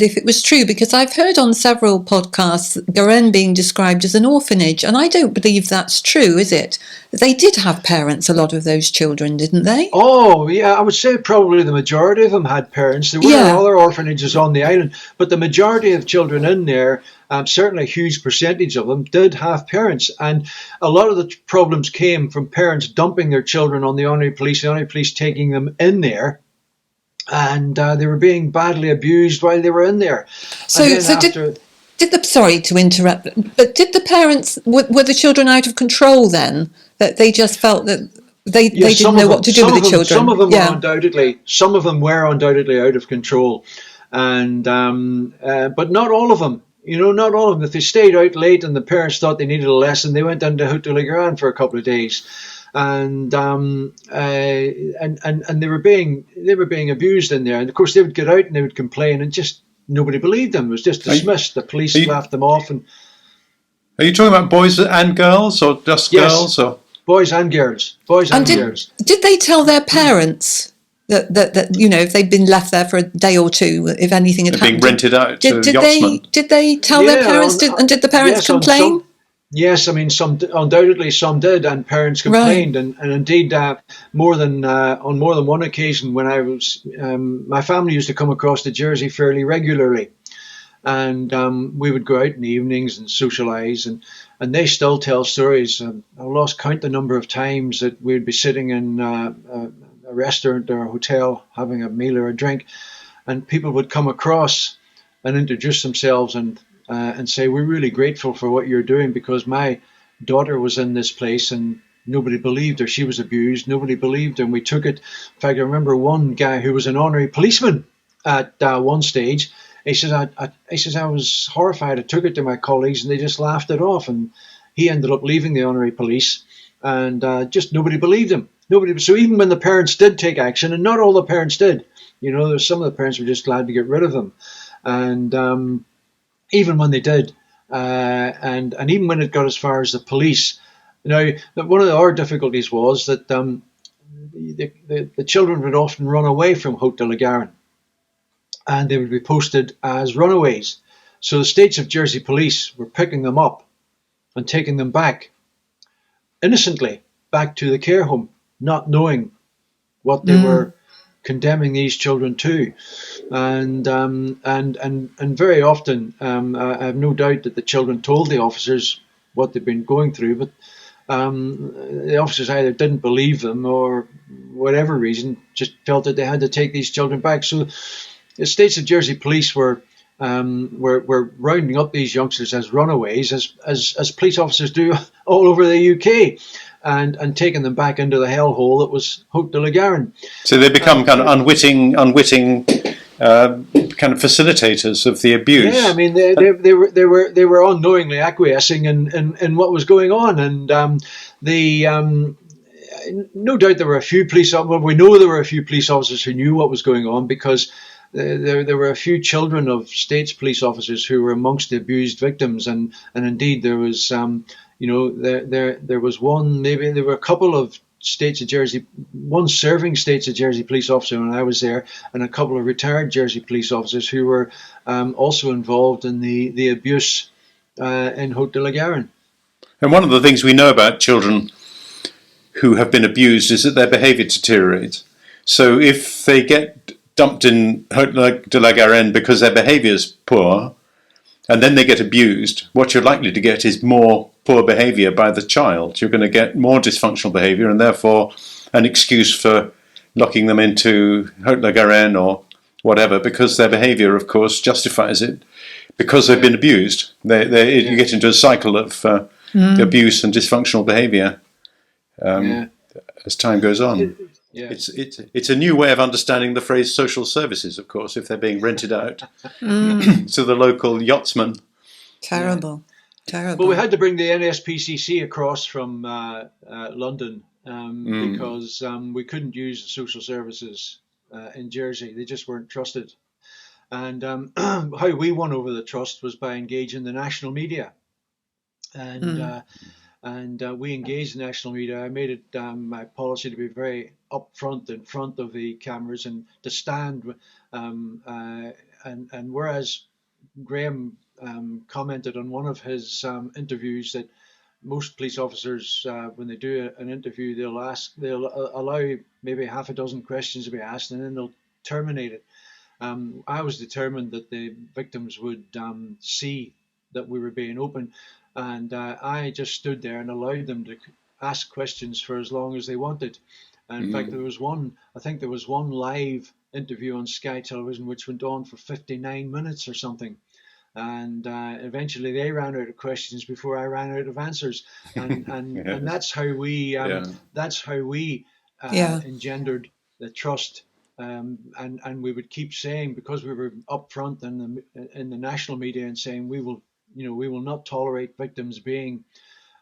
S1: if it was true, because I've heard on several podcasts Garenne being described as an orphanage, and I don't believe that's true, is it? They did have parents, a lot of those children, didn't they?
S2: Oh, yeah, I would say probably the majority of them had parents. There were other orphanages on the island, but the majority of children in there, certainly a huge percentage of them, did have parents. And a lot of the problems came from parents dumping their children on the honorary police, the honorary police taking them in there, and they were being badly abused while they were in there.
S1: Sorry to interrupt, but did the parents, were the children out of control then? That they just felt that they didn't know what to do with the children?
S2: Some of them were undoubtedly out of control, and but not all of them. Not all of them. If they stayed out late and the parents thought they needed a lesson, they went into Haute de la Garenne for a couple of days. And they were being abused in there, and of course they would get out and they would complain, and just nobody believed them. It was just dismissed. The police laughed them off. And
S3: are you talking about boys and girls, or just girls? Or
S2: boys and girls? Girls.
S1: Did they tell their parents that if they'd been left there for a day or two, if anything had happened,
S3: being rented out to yachtsmen?
S1: Did they tell their parents? Did the parents complain?
S2: Yes, I mean, undoubtedly some did, and parents complained, right. and indeed, on more than one occasion, when I was, my family used to come across to Jersey fairly regularly, and we would go out in the evenings and socialise, and they still tell stories. I lost count the number of times that we'd be sitting in a restaurant or a hotel having a meal or a drink, and people would come across and introduce themselves and say, we're really grateful for what you're doing, because my daughter was in this place and nobody believed her. She was abused. Nobody believed her. And we took it. In fact, I remember one guy who was an honorary policeman at one stage. He says, I was horrified. I took it to my colleagues and they just laughed it off. And he ended up leaving the honorary police, and just nobody believed him. So even when the parents did take action, and not all the parents did, there's some of the parents were just glad to get rid of them. And even when they did, and even when it got as far as the police. Now, one of our difficulties was that the children would often run away from Haute de la Garenne, and they would be posted as runaways. So the States of Jersey police were picking them up and taking them back, innocently, back to the care home, not knowing what they were condemning these children to, and very often, I have no doubt that the children told the officers what they'd been going through, but the officers either didn't believe them or whatever reason just felt that they had to take these children back. So the States of Jersey police were rounding up these youngsters as runaways, as police officers do all over the UK. And taking them back into the hellhole that was Haute de la Garenne. So
S3: they become kind of unwitting kind of facilitators of the abuse.
S2: Yeah, I mean they were unknowingly acquiescing in what was going on, and no doubt there were a few police. Well, we know there were a few police officers who knew what was going on, because there were a few children of States police officers who were amongst the abused victims, and indeed there was. There was one, maybe there were a couple of one serving States of Jersey police officer when I was there, and a couple of retired Jersey police officers who were also involved in the abuse in Haute de la Garonne.
S3: And one of the things we know about children who have been abused is that their behaviour deteriorates. So if they get dumped in Haute de la Garonne because their behaviour is poor, and then they get abused, what you're likely to get is more poor behaviour by the child. You're going to get more dysfunctional behaviour, and therefore an excuse for locking them into Haute de la Garonne or whatever, because their behaviour, of course, justifies it, because they've been abused. You get into a cycle of abuse and dysfunctional behaviour as time goes on. It's a new way of understanding the phrase social services, of course, if they're being rented out to the local yachtsmen.
S1: Terrible. But
S2: we had to bring the NSPCC across from London because we couldn't use the social services in Jersey. They just weren't trusted. And how we won over the trust was by engaging the national media. And we engaged the national media. I made it my policy to be very upfront in front of the cameras and to stand. And whereas Graham commented on one of his interviews that most police officers, when they do an interview, they'll allow maybe half a dozen questions to be asked, and then they'll terminate it. I was determined that the victims would see that we were being open. And I just stood there and allowed them to ask questions for as long as they wanted. And in fact, there was one live interview on Sky Television which went on for 59 minutes or something. And eventually they ran out of questions before I ran out of answers. And that's how we engendered the trust. And we would keep saying, because we were upfront in the national media and saying we will not tolerate victims being,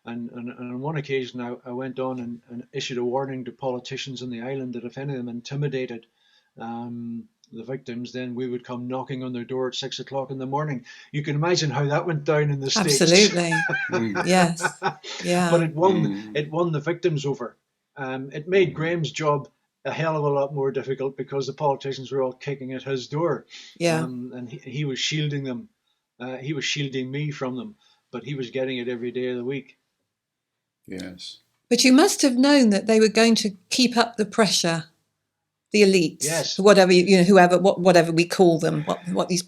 S2: and on one occasion I went on and issued a warning to politicians on the island that if any of them intimidated the victims, then we would come knocking on their door at 6 o'clock in the morning. You can imagine how that went down in the States.
S1: Absolutely. Yes. Yeah.
S2: But it won the victims over. It made Graham's job a hell of a lot more difficult because the politicians were all kicking at his door.
S1: Yeah.
S2: And he was shielding them. He was shielding me from them, but he was getting it every day of the week.
S3: Yes.
S1: But you must have known that they were going to keep up the pressure, the elites,
S2: yes,
S1: whatever whatever we call them, what these,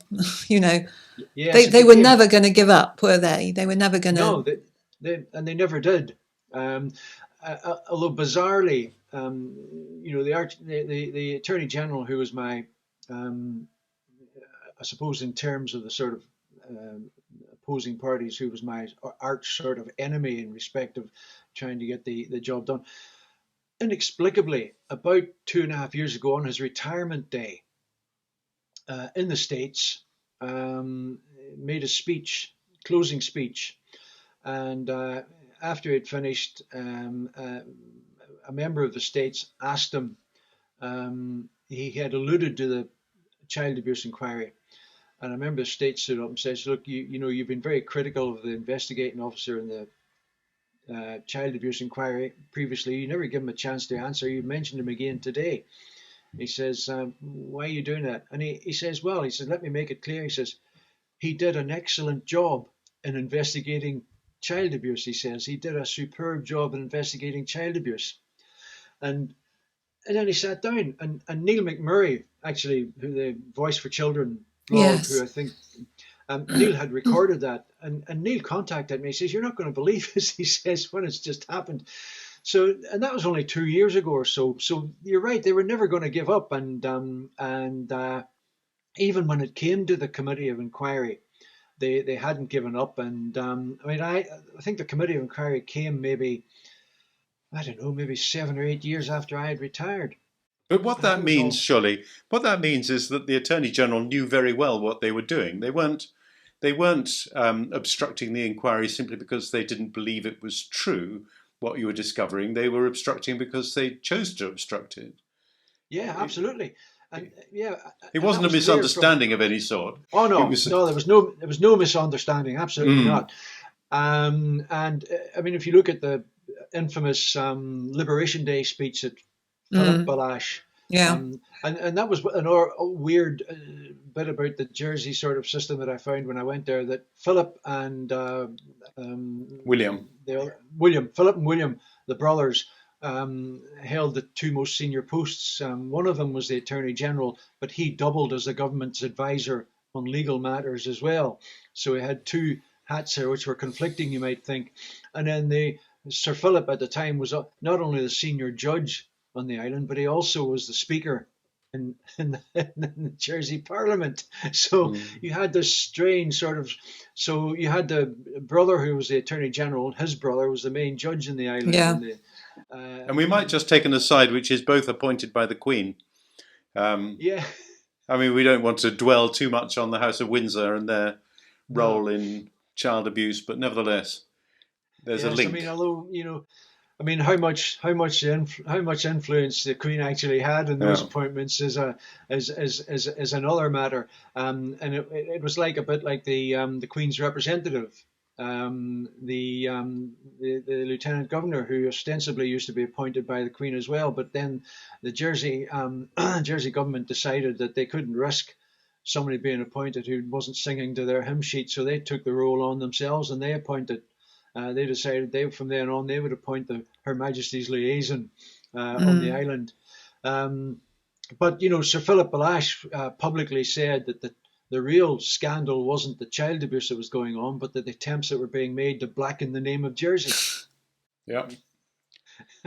S2: Yes,
S1: they were never going to give up, were they? They were never going to.
S2: No, they never did. Although bizarrely, the Attorney General, who was my, I suppose in terms of the sort of opposing parties, who was my arch sort of enemy in respect of trying to get the job done, inexplicably, about 2.5 years ago on his retirement day in the States, made a closing speech, and after he'd finished, a member of the States asked him, he had alluded to the child abuse inquiry, and a member of the States stood up and says, look, you've been very critical of the investigating officer in the child abuse inquiry previously. You never give him a chance to answer. You mentioned him again today. He says, why are you doing that? And he says, let me make it clear. He says, he did an excellent job in investigating child abuse. He says, he did a superb job in investigating child abuse. And then he sat down, and Neil McMurray, actually, who the Voice for Children blog,
S1: yes,
S2: who I think Neil had recorded that, and Neil contacted me. He says, you're not going to believe this, he says, when it's just happened. So, and that was only 2 years ago or so. So you're right, they were never going to give up. And even when it came to the committee of inquiry, they hadn't given up. And I think the committee of inquiry came maybe 7 or 8 years after I had retired.
S3: But what that means, surely, what that means is that the Attorney General knew very well what they were doing. They weren't obstructing the inquiry simply because they didn't believe it was true what you were discovering. They were obstructing because they chose to obstruct it.
S2: Yeah, absolutely. And
S3: it wasn't a misunderstanding of any sort.
S2: Oh no, there was no misunderstanding. Absolutely not. And I mean, if you look at infamous Liberation Day speech at Philip Balash.
S1: Yeah.
S2: And that was a weird bit about the Jersey sort of system that I found when I went there, that Philip and
S3: William.
S2: Philip and William, the brothers, held the two most senior posts. One of them was the Attorney General, but he doubled as the government's advisor on legal matters as well. So he had two hats there, which were conflicting, you might think. And then Sir Philip at the time was not only the senior judge on the island, but he also was the speaker in the Jersey Parliament. So you had this strange sort of. So you had the brother who was the Attorney General, and his brother was the main judge in the island.
S1: Yeah.
S3: And we might just take an aside, which is both appointed by the Queen.
S2: Yeah.
S3: I mean, we don't want to dwell too much on the House of Windsor and their role in child abuse, but nevertheless, there's a link.
S2: I mean, although how much influence the Queen actually had in those appointments is another matter. And it was like a bit like the Queen's representative, the Lieutenant Governor, who ostensibly used to be appointed by the Queen as well, but then the Jersey government decided that they couldn't risk somebody being appointed who wasn't singing to their hymn sheet, so they took the role on themselves and they appointed. They decided from then on they would appoint Her Majesty's liaison on the island. But Sir Philip Balash publicly said that the real scandal wasn't the child abuse that was going on, but the attempts that were being made to blacken the name of Jersey.
S3: Yeah.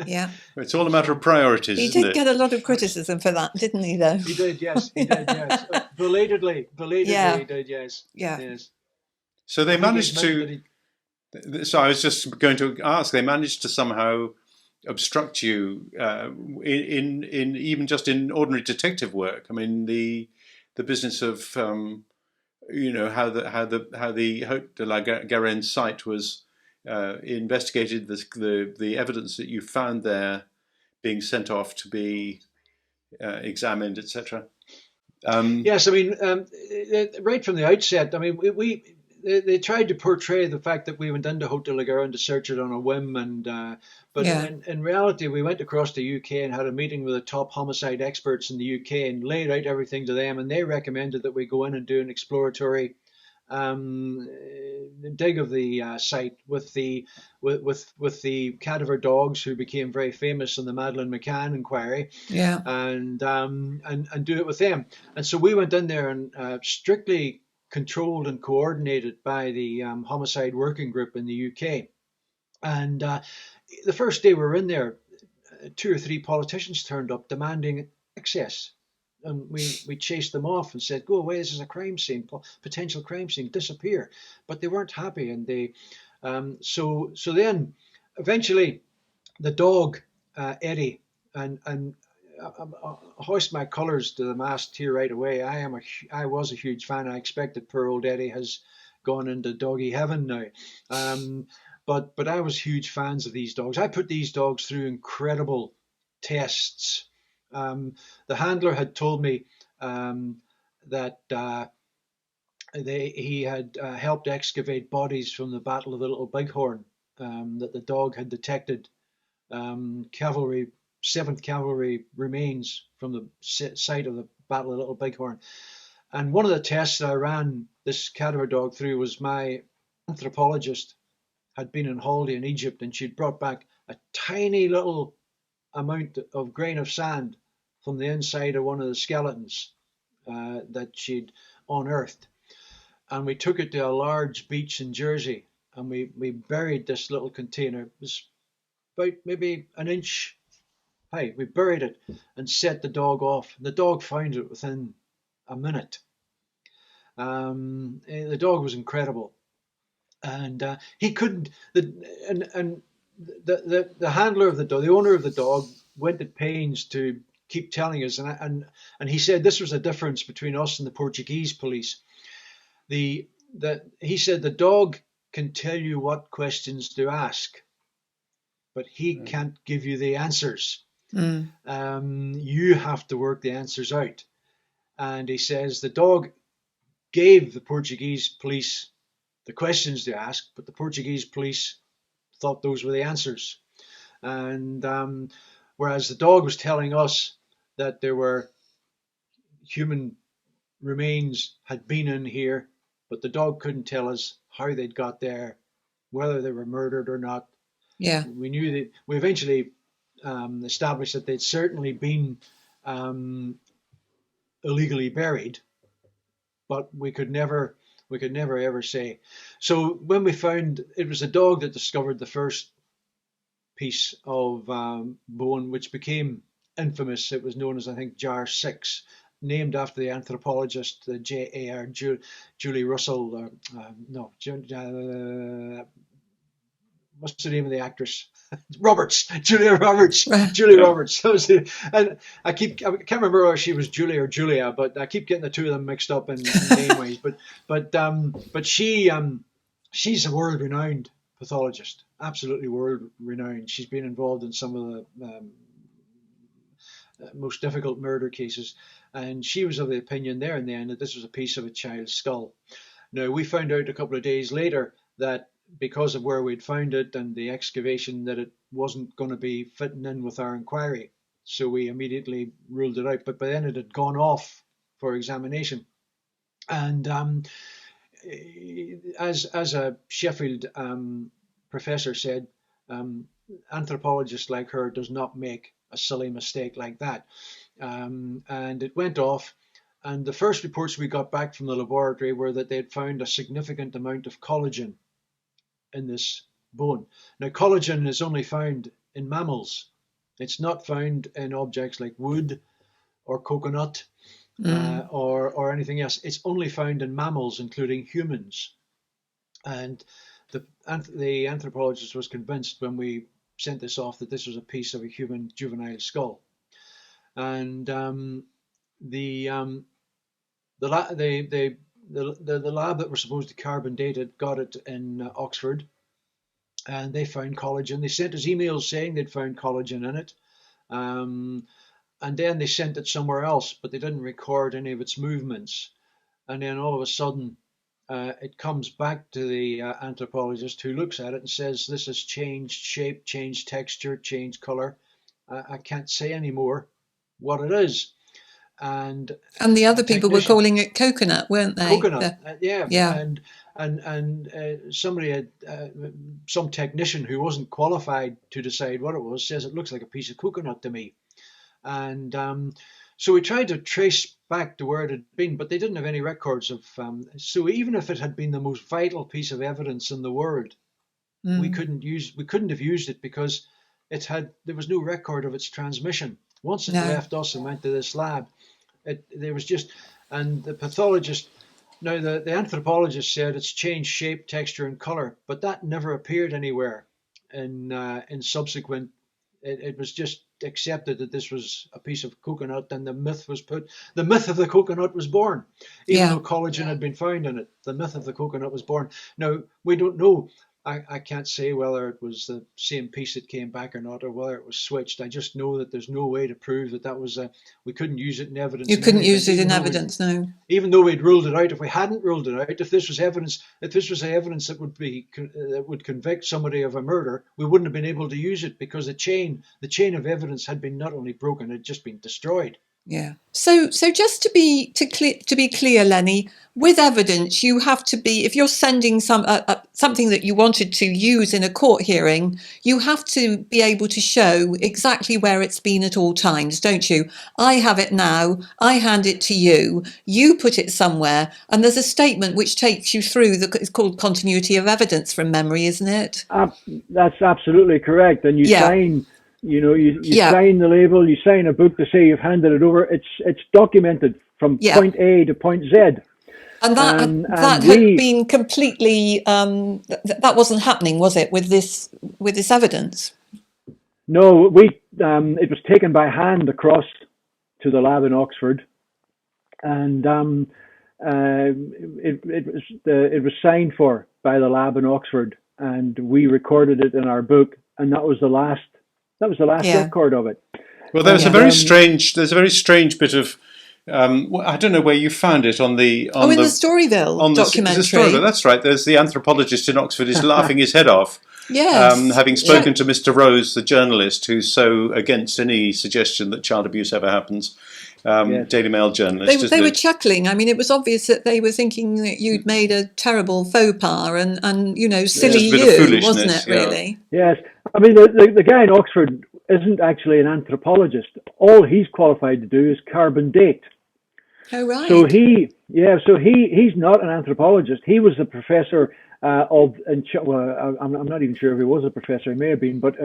S1: Yeah.
S3: It's all a matter of priorities,
S1: He did get a lot of criticism for that, didn't he, though?
S2: He did, yes. He did, yes. Belatedly,
S1: Yeah.
S2: he did, yes.
S1: Yeah.
S2: Yes.
S3: So they managed to... So I was just going to ask, they managed to somehow obstruct you in even just in ordinary detective work. I mean, the business of how the Haute de la Garenne site was investigated, the evidence that you found there being sent off to be examined, etc.
S2: Yes, I mean, right from the outset, I mean, they tried to portray the fact that we went into Haute de la Garenne to search it on a whim, but in reality, we went across the UK and had a meeting with the top homicide experts in the UK and laid out everything to them, and they recommended that we go in and do an exploratory dig of the site with the cadaver dogs who became very famous in the Madeleine McCann inquiry, and do it with them. And so we went in there and strictly controlled and coordinated by the homicide working group in the UK. And the first day we were in there, 2 or 3 politicians turned up demanding access. And we chased them off and said, go away, this is a crime scene, potential crime scene, disappear. But they weren't happy. And they so then eventually the dog, Eddie, and hoist my colours to the mast here right away. I was a huge fan. I expected poor old Eddie has gone into doggy heaven now. But I was huge fans of these dogs. I put these dogs through incredible tests. The handler had told me that he had helped excavate bodies from the Battle of the Little Bighorn, that the dog had detected 7th Cavalry remains from the site of the Battle of Little Bighorn. And one of the tests that I ran this cadaver dog through was my anthropologist had been on holiday in Egypt, and she'd brought back a tiny little amount of grain of sand from the inside of one of the skeletons that she'd unearthed. And we took it to a large beach in Jersey, and we buried this little container. It was about maybe an inch high. We buried it and set the dog off. The dog found it within a minute. The dog was incredible, and he couldn't. The handler of the dog, the owner of the dog, went at pains to keep telling us, and he said this was a difference between us and the Portuguese police. He said the dog can tell you what questions to ask, but he can't give you the answers. You have to work the answers out. And he says the dog gave the Portuguese police the questions to ask, but the Portuguese police thought those were the answers. And whereas the dog was telling us that there were human remains had been in here, but the dog couldn't tell us how they'd got there, whether they were murdered or not.
S1: Yeah.
S2: We knew that we eventually established that they'd certainly been illegally buried, but we could never ever say. So when we found, it was a dog that discovered the first piece of bone, which became infamous. It was known as, I think, Jar 6, named after the anthropologist, the J.A.R. Julie Russell. What's the name of the actress? Julia Roberts. Julie Roberts. And I can't remember whether she was Julie or Julia, but I keep getting the two of them mixed up in name ways. But she's a world-renowned pathologist, absolutely world-renowned. She's been involved in some of the most difficult murder cases, and she was of the opinion there and then that this was a piece of a child's skull. Now, we found out a couple of days later that because of where we'd found it and the excavation, that it wasn't going to be fitting in with our inquiry. So we immediately ruled it out. But by then it had gone off for examination. And as a Sheffield professor said, anthropologists like her does not make a silly mistake like that. And it went off. And the first reports we got back from the laboratory were that they had found a significant amount of collagen in this bone. Now, collagen is only found in mammals. It's not found in objects like wood or coconut or anything else. It's only found in mammals, including humans. And the anthropologist was convinced when we sent this off that this was a piece of a human juvenile skull. And the lab that were supposed to carbon date it got it in Oxford, and they found collagen. They sent us emails saying they'd found collagen in it, and then they sent it somewhere else, but they didn't record any of its movements. And then all of a sudden, it comes back to the anthropologist, who looks at it and says, "This has changed shape, changed texture, changed color. I can't say anymore what it is." And
S1: the other people were calling it coconut, weren't they?
S2: Coconut, yeah. And somebody had some technician who wasn't qualified to decide what it was says it looks like a piece of coconut to me. And so we tried to trace back to where it had been, but they didn't have any records of. So even if it had been the most vital piece of evidence in the world, we couldn't have used it because there was no record of its transmission. Once it left us and went to this lab, there was just, and the pathologist, now the anthropologist said it's changed shape, texture, and color, but that never appeared anywhere in subsequent. It was just accepted that this was a piece of coconut, and the myth of the coconut was born, even though collagen had been found in it. The myth of the coconut was born. Now we don't know. I can't say whether it was the same piece that came back or not, or whether it was switched. I just know that there's no way to prove that was we couldn't use it in evidence.
S1: You couldn't use it in evidence, no.
S2: Even though we'd ruled it out, if we hadn't ruled it out, if this was evidence that would convict somebody of a murder, we wouldn't have been able to use it because the chain of evidence had been not only broken, it had just been destroyed.
S1: Yeah. So just to be clear, Lenny, with evidence, you have to be, if you're sending something that you wanted to use in a court hearing, you have to be able to show exactly where it's been at all times, don't you? I have it now. I hand it to you. You put it somewhere, and there's a statement which takes you through it's called continuity of evidence from memory, isn't it?
S4: That's absolutely correct. And you sign. You sign the label, you sign a book to say you've handed it over. It's documented from point A to point Z.
S1: And that had been completely that wasn't happening, was it, with this evidence?
S4: No, it was taken by hand across to the lab in Oxford, and it was signed for by the lab in Oxford, and we recorded it in our book, and that was the last record of it.
S3: Well, there's a very strange bit of. I don't know where you found it in the Storyville
S1: documentary.
S3: That's right. There's the anthropologist in Oxford is laughing his head off
S1: Yes.
S3: Having spoken to Mr. Rose, the journalist, who's so against any suggestion that child abuse ever happens, Daily Mail journalist.
S1: They were chuckling. I mean, it was obvious that they were thinking that you'd made a terrible faux pas and silly you, wasn't it, really?
S4: Yes. I mean, the guy in Oxford isn't actually an anthropologist. All he's qualified to do is carbon date.
S1: Oh, right.
S4: So he's not an anthropologist. He was a professor I'm not even sure if he was a professor. He may have been, but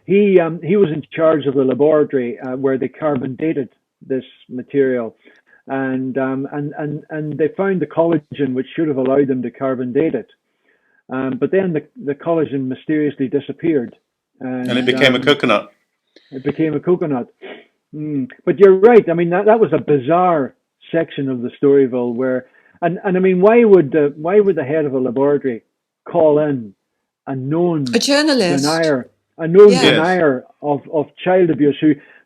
S4: he was in charge of the laboratory where they carbon dated this material, and they found the collagen which should have allowed them to carbon date it, but then the collagen mysteriously disappeared,
S3: and it became a coconut.
S4: It became a coconut. But you're right. I mean, that was a bizarre section of the Storyville where, and I mean, why would the head of a laboratory call in a
S1: journalist
S4: denier of child abuse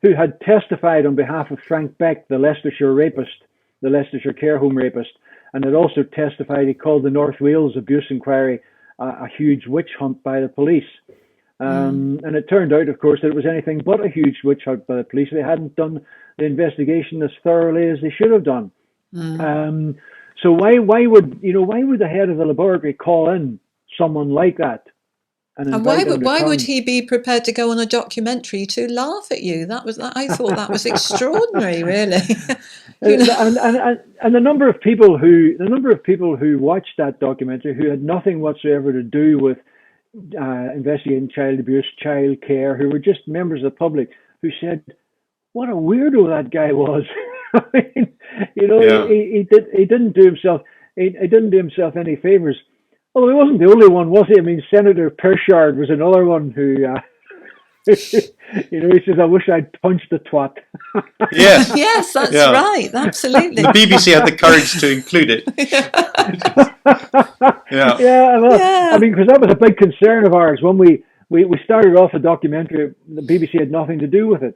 S4: who had testified on behalf of Frank Beck, the Leicestershire care home rapist, and had also testified. He called the North Wales abuse inquiry a huge witch hunt by the police. And it turned out, of course, that it was anything but a huge witch hunt by the police. They hadn't done the investigation as thoroughly as they should have done. So why would the head of the laboratory call in someone like that? And
S1: why would he be prepared to go on a documentary to laugh at you? I thought that was extraordinary, really.
S4: And the number of people who watched that documentary who had nothing whatsoever to do with investigating child abuse, child care, who were just members of the public, who said, "What a weirdo that guy was." I mean, he didn't do himself any favors. Although he wasn't the only one, was he? I mean, Senator Pershard was another one who, he says, "I wish I'd punched the twat."
S3: Yes,
S1: yes, that's right, absolutely.
S3: The BBC had the courage to include it.
S4: I mean, because that was a big concern of ours when we started off a documentary. The BBC had nothing to do with it,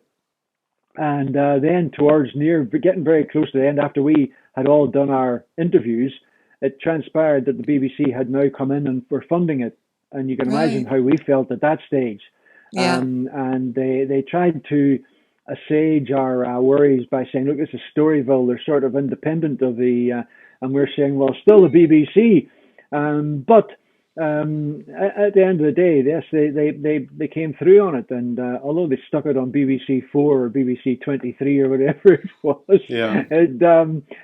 S4: and then getting very close to the end, after we had all done our interviews, it transpired that the BBC had now come in and were funding it, and you can imagine how we felt at that stage.
S1: Yeah.
S4: And they tried to assuage our worries by saying, "Look, this is Storyville; they're sort of independent of the," and we're saying, "Well, still the BBC." But at the end of the day, yes, they came through on it, and although they stuck it on BBC 4 or BBC 23 or whatever it was,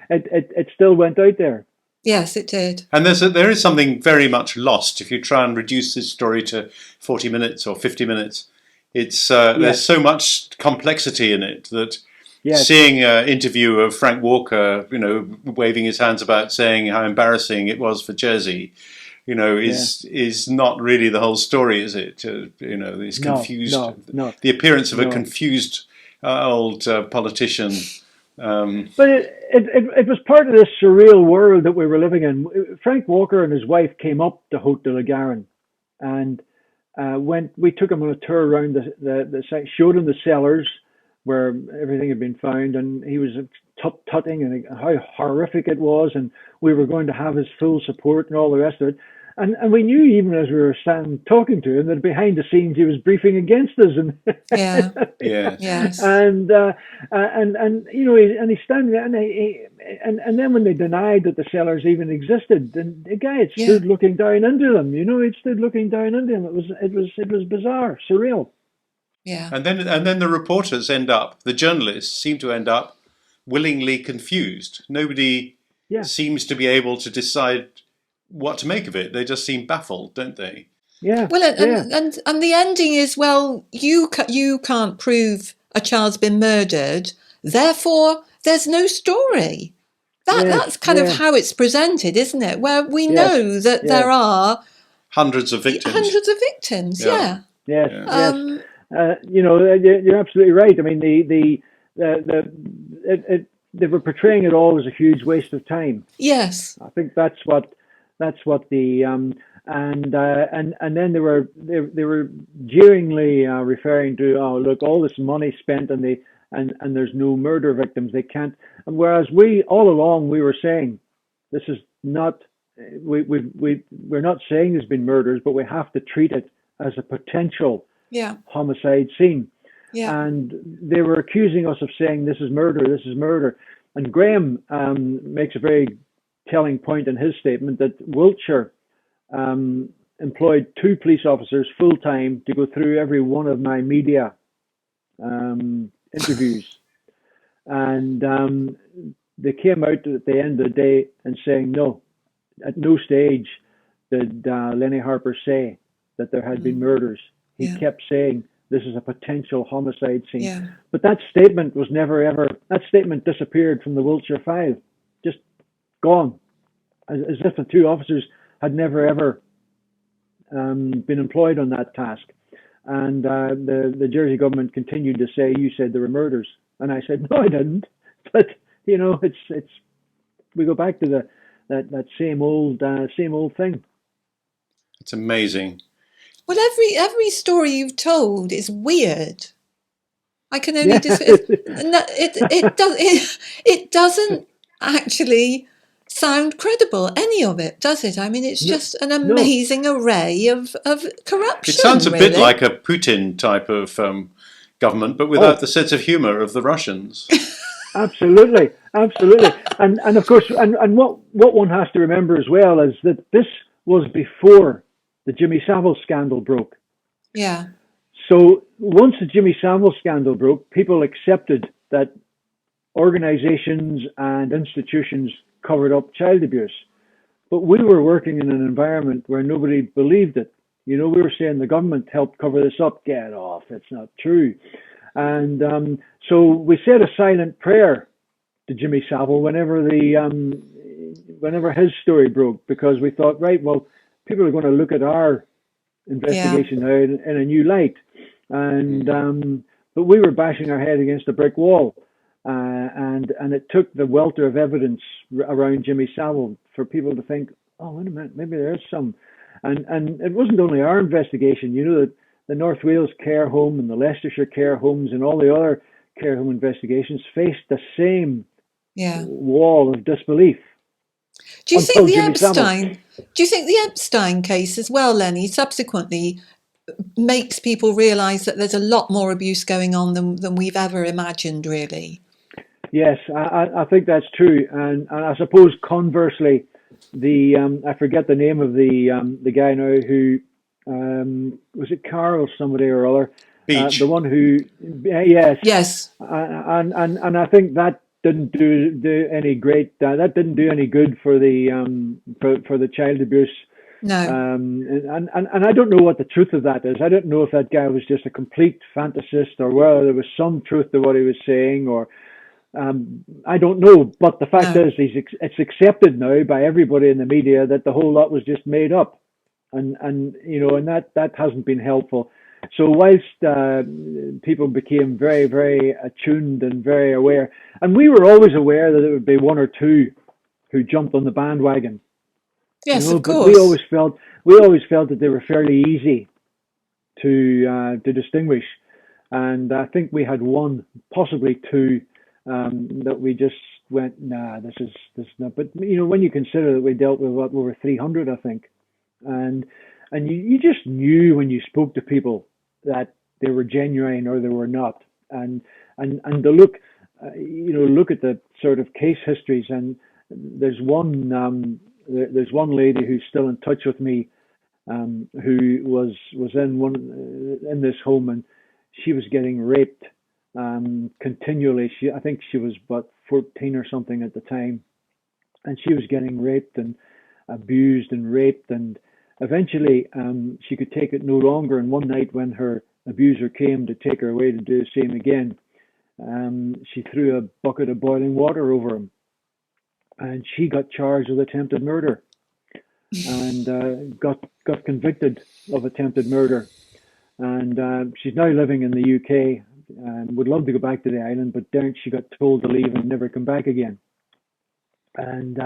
S4: it still went out there.
S1: Yes, it did.
S3: And there is something very much lost if you try and reduce this story to 40 minutes or 50 minutes. It's there's so much complexity in it that seeing an interview of Frank Walker, waving his hands about saying how embarrassing it was for Jersey, is not really the whole story, is it? It's confused.
S4: No.
S3: The appearance of a confused old politician.
S4: But it was part of this surreal world that we were living in. Frank Walker and his wife came up to Haute de la Garonne, and we took him on a tour around the site, showed him the cellars where everything had been found, and he was tut-tutting and how horrific it was, and we were going to have his full support and all the rest of it. And we knew, even as we were standing talking to him, that behind the scenes he was briefing against us. And
S1: yes.
S4: And he's standing there, and then when they denied that the cellars even existed, then the guy had stood looking down into them. He'd stood looking down into them. It was bizarre, surreal.
S1: Yeah.
S3: And then the reporters the journalists seem to end up willingly confused. Nobody seems to be able to decide what to make of it. They just seem baffled, don't they?
S4: Yeah.
S1: Well, and the ending is, well, you can't prove a child's been murdered, therefore there's no story. That's kind of how it's presented, isn't it? Where we know that there are
S3: hundreds of victims.
S1: Yeah.
S4: Yes. You're absolutely right. I mean, they were portraying it all as a huge waste of time.
S1: Yes.
S4: I think that's what the and then they were jeeringly referring to, "Oh, look, all this money spent and there's no murder victims. They can't." And whereas we all along we were saying, this is not we're not saying there's been murders, but we have to treat it as a potential
S1: Yeah.
S4: homicide scene.
S1: Yeah.
S4: And they were accusing us of saying, this is murder, this is murder. And Graham makes a very telling point in his statement that Wiltshire employed 2 police officers full-time to go through every one of my media interviews. And they came out at the end of the day and saying, no, at no stage did Lenny Harper say that there had been murders. He kept saying, this is a potential homicide scene.
S1: Yeah.
S4: But that statement was never ever, that statement disappeared from the Wiltshire file, just gone, as if the 2 officers had never ever been employed on that task. And the Jersey government continued to say, you said there were murders. And I said, no, I didn't. But, you know, it's we go back to that same old thing.
S3: It's amazing.
S1: Well, every story you've told is weird. I can only it doesn't actually sound credible, any of it, does it? I mean, it's just an amazing array of corruption.
S3: It sounds a
S1: really.
S3: bit like a Putin type of government, but without the sense of humour of the Russians.
S4: Absolutely. And of course, and what one has to remember as well is that this was before the Jimmy Savile scandal broke.
S1: Yeah.
S4: So once the Jimmy Savile scandal broke, people accepted that organizations and institutions covered up child abuse. But we were working in an environment where nobody believed it. You know, we were saying the government helped cover this up. Get off, it's not true. And so we said a silent prayer to Jimmy Savile whenever his story broke, because we thought, right, well, people are going to look at our investigation now in a new light. And but we were bashing our head against a brick wall, and it took the welter of evidence around Jimmy Savile for people to think, oh, wait a minute, maybe there's some. And it wasn't only our investigation. You know that the North Wales care home and the Leicestershire care homes and all the other care home investigations faced the same wall of disbelief.
S1: Do you think the Epstein case as well, Lenny, subsequently makes people realise that there's a lot more abuse going on than we've ever imagined, really?
S4: Yes, I think that's true. And I suppose conversely, I forget the name of the guy now who, was it Carl somebody or other?
S3: Beach.
S4: The one who, yes.
S1: Yes.
S4: And I think that didn't do any great. That didn't do any good for the child abuse.
S1: No.
S4: And I don't know what the truth of that is. I don't know if that guy was just a complete fantasist or whether there was some truth to what he was saying, or I don't know. But the fact is, it's accepted now by everybody in the media that the whole lot was just made up, and you know, and that hasn't been helpful. So whilst people became very, very attuned and very aware, and we were always aware that it would be one or two who jumped on the bandwagon.
S1: Yes,
S4: you know,
S1: of course.
S4: But we always felt that they were fairly easy to distinguish, and I think we had one, possibly two, that we just went, nah, this is not. But you know, when you consider that we dealt with over 300, I think, and you just knew when you spoke to people that they were genuine or they were not, and to look at the sort of case histories, and there's one lady who's still in touch with me, who was in this home, and she was getting raped continually. I think she was 14 or something at the time, and she was getting raped and abused and raped, and eventually she could take it no longer, and one night when her abuser came to take her away to do the same again, she threw a bucket of boiling water over him, and she got charged with attempted murder and got convicted of attempted murder, and she's now living in the UK and would love to go back to the island, but she got told to leave and never come back again. And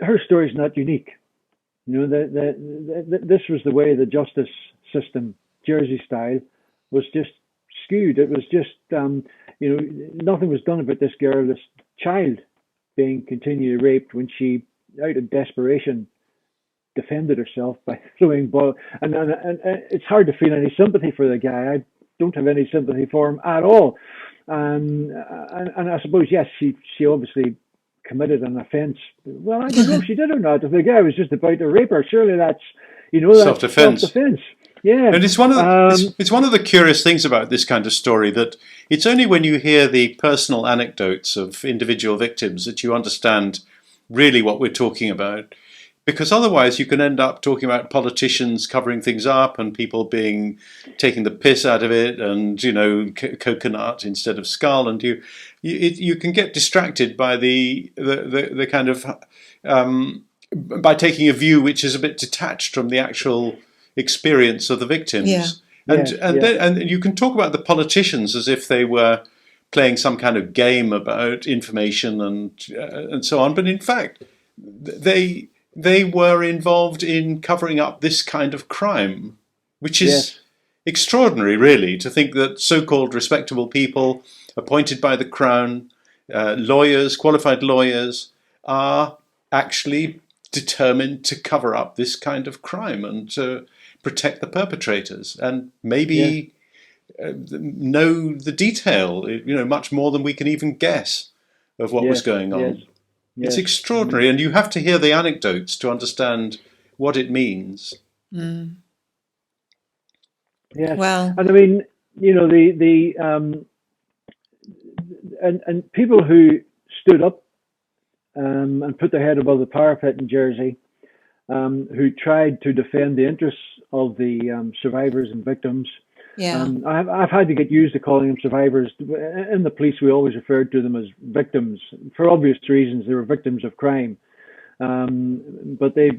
S4: her story is not unique. You know, this was the way the justice system, Jersey style, was just skewed. It was just, nothing was done about this girl, this child, being continually raped when she, out of desperation, defended herself by throwing ball. And it's hard to feel any sympathy for the guy. I don't have any sympathy for him at all. And I suppose, yes, she obviously committed an offence. Well, I don't know if she did or not. If the guy was just about to rape her, surely that's, that's self-defense. Yeah.
S3: And it's one of the curious things about this kind of story, that it's only when you hear the personal anecdotes of individual victims that you understand really what we're talking about. Because otherwise you can end up talking about politicians covering things up and people taking the piss out of it, and coconut instead of skull, and you can get distracted by the kind of by taking a view which is a bit detached from the actual experience of the victims. And you can talk about the politicians as if they were playing some kind of game about information and so on, but in fact they were involved in covering up this kind of crime, which is extraordinary, really, to think that so-called respectable people appointed by the Crown, qualified lawyers, are actually determined to cover up this kind of crime and to protect the perpetrators, and maybe know the detail, much more than we can even guess of what was going on. It's extraordinary, and you have to hear the anecdotes to understand what it means.
S1: Mm.
S4: Yes.
S1: Well,
S4: and I mean, and people who stood up and put their head above the parapet in Jersey, who tried to defend the interests of the survivors and victims.
S1: Yeah.
S4: I've had to get used to calling them survivors. In the police, we always referred to them as victims. For obvious reasons, they were victims of crime. But they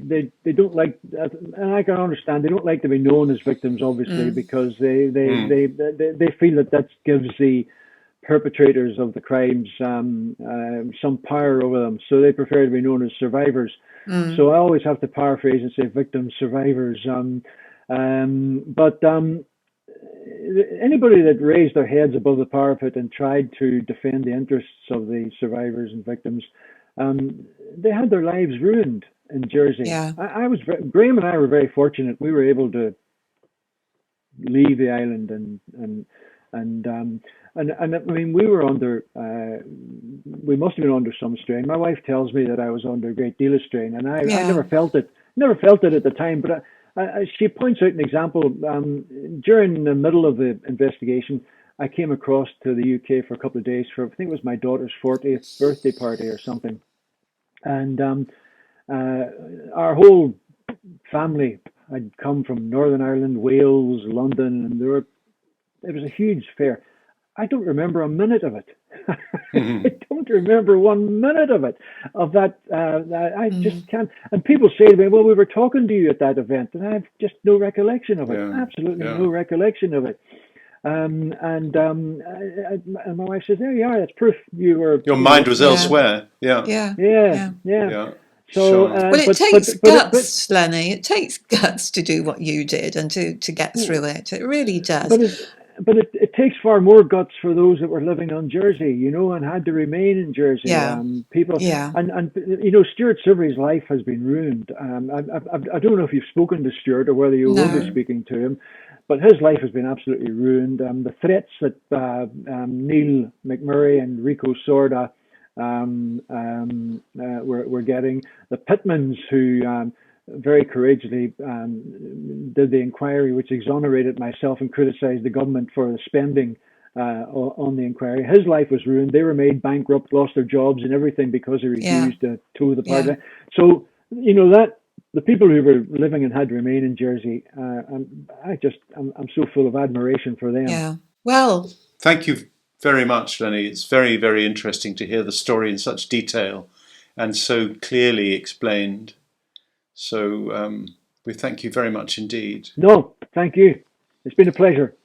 S4: don't like, and I can understand, they don't like to be known as victims, obviously, because they feel that gives the perpetrators of the crimes some power over them. So they prefer to be known as survivors. So I always have to paraphrase and say victims, survivors. But anybody that raised their heads above the parapet and tried to defend the interests of the survivors and victims, they had their lives ruined in Jersey.
S1: Yeah.
S4: Graham and I were very fortunate. We were able to leave the island and I mean, we were under, we must have been under some strain. My wife tells me that I was under a great deal of strain, and I never felt it. Never felt it at the time, but she points out an example. During the middle of the investigation, I came across to the UK for a couple of days for, I think it was my daughter's 40th birthday party or something. And our whole family had come from Northern Ireland, Wales, London, and it was a huge fair. I don't remember a minute of it. I don't remember 1 minute of it. I just can't. And people say to me, well, we were talking to you at that event, and I have just no recollection of it. Absolutely no recollection of it. And my wife says, there you are, that's proof you were...
S3: Your mind was elsewhere.
S4: Yeah.
S1: So, well, it takes guts, Lenny. It takes guts to do what you did and to get through it. It really does.
S4: But it takes far more guts for those that were living on Jersey, and had to remain in Jersey. People, and Stuart Sivery's life has been ruined. I don't know if you've spoken to Stuart or whether you will be speaking to him, but his life has been absolutely ruined. The threats that Neil McMurray and Rico Sorda were getting, the Pittmans who very courageously did the inquiry, which exonerated myself and criticised the government for the spending on the inquiry. His life was ruined. They were made bankrupt, lost their jobs and everything because he refused to toe the party. So, that the people who were living and had to remain in Jersey, I'm so full of admiration for them.
S1: Yeah. Well,
S3: thank you very much, Lenny. It's very, very interesting to hear the story in such detail and so clearly explained. So we thank you very much indeed.
S4: No, thank you. It's been a pleasure.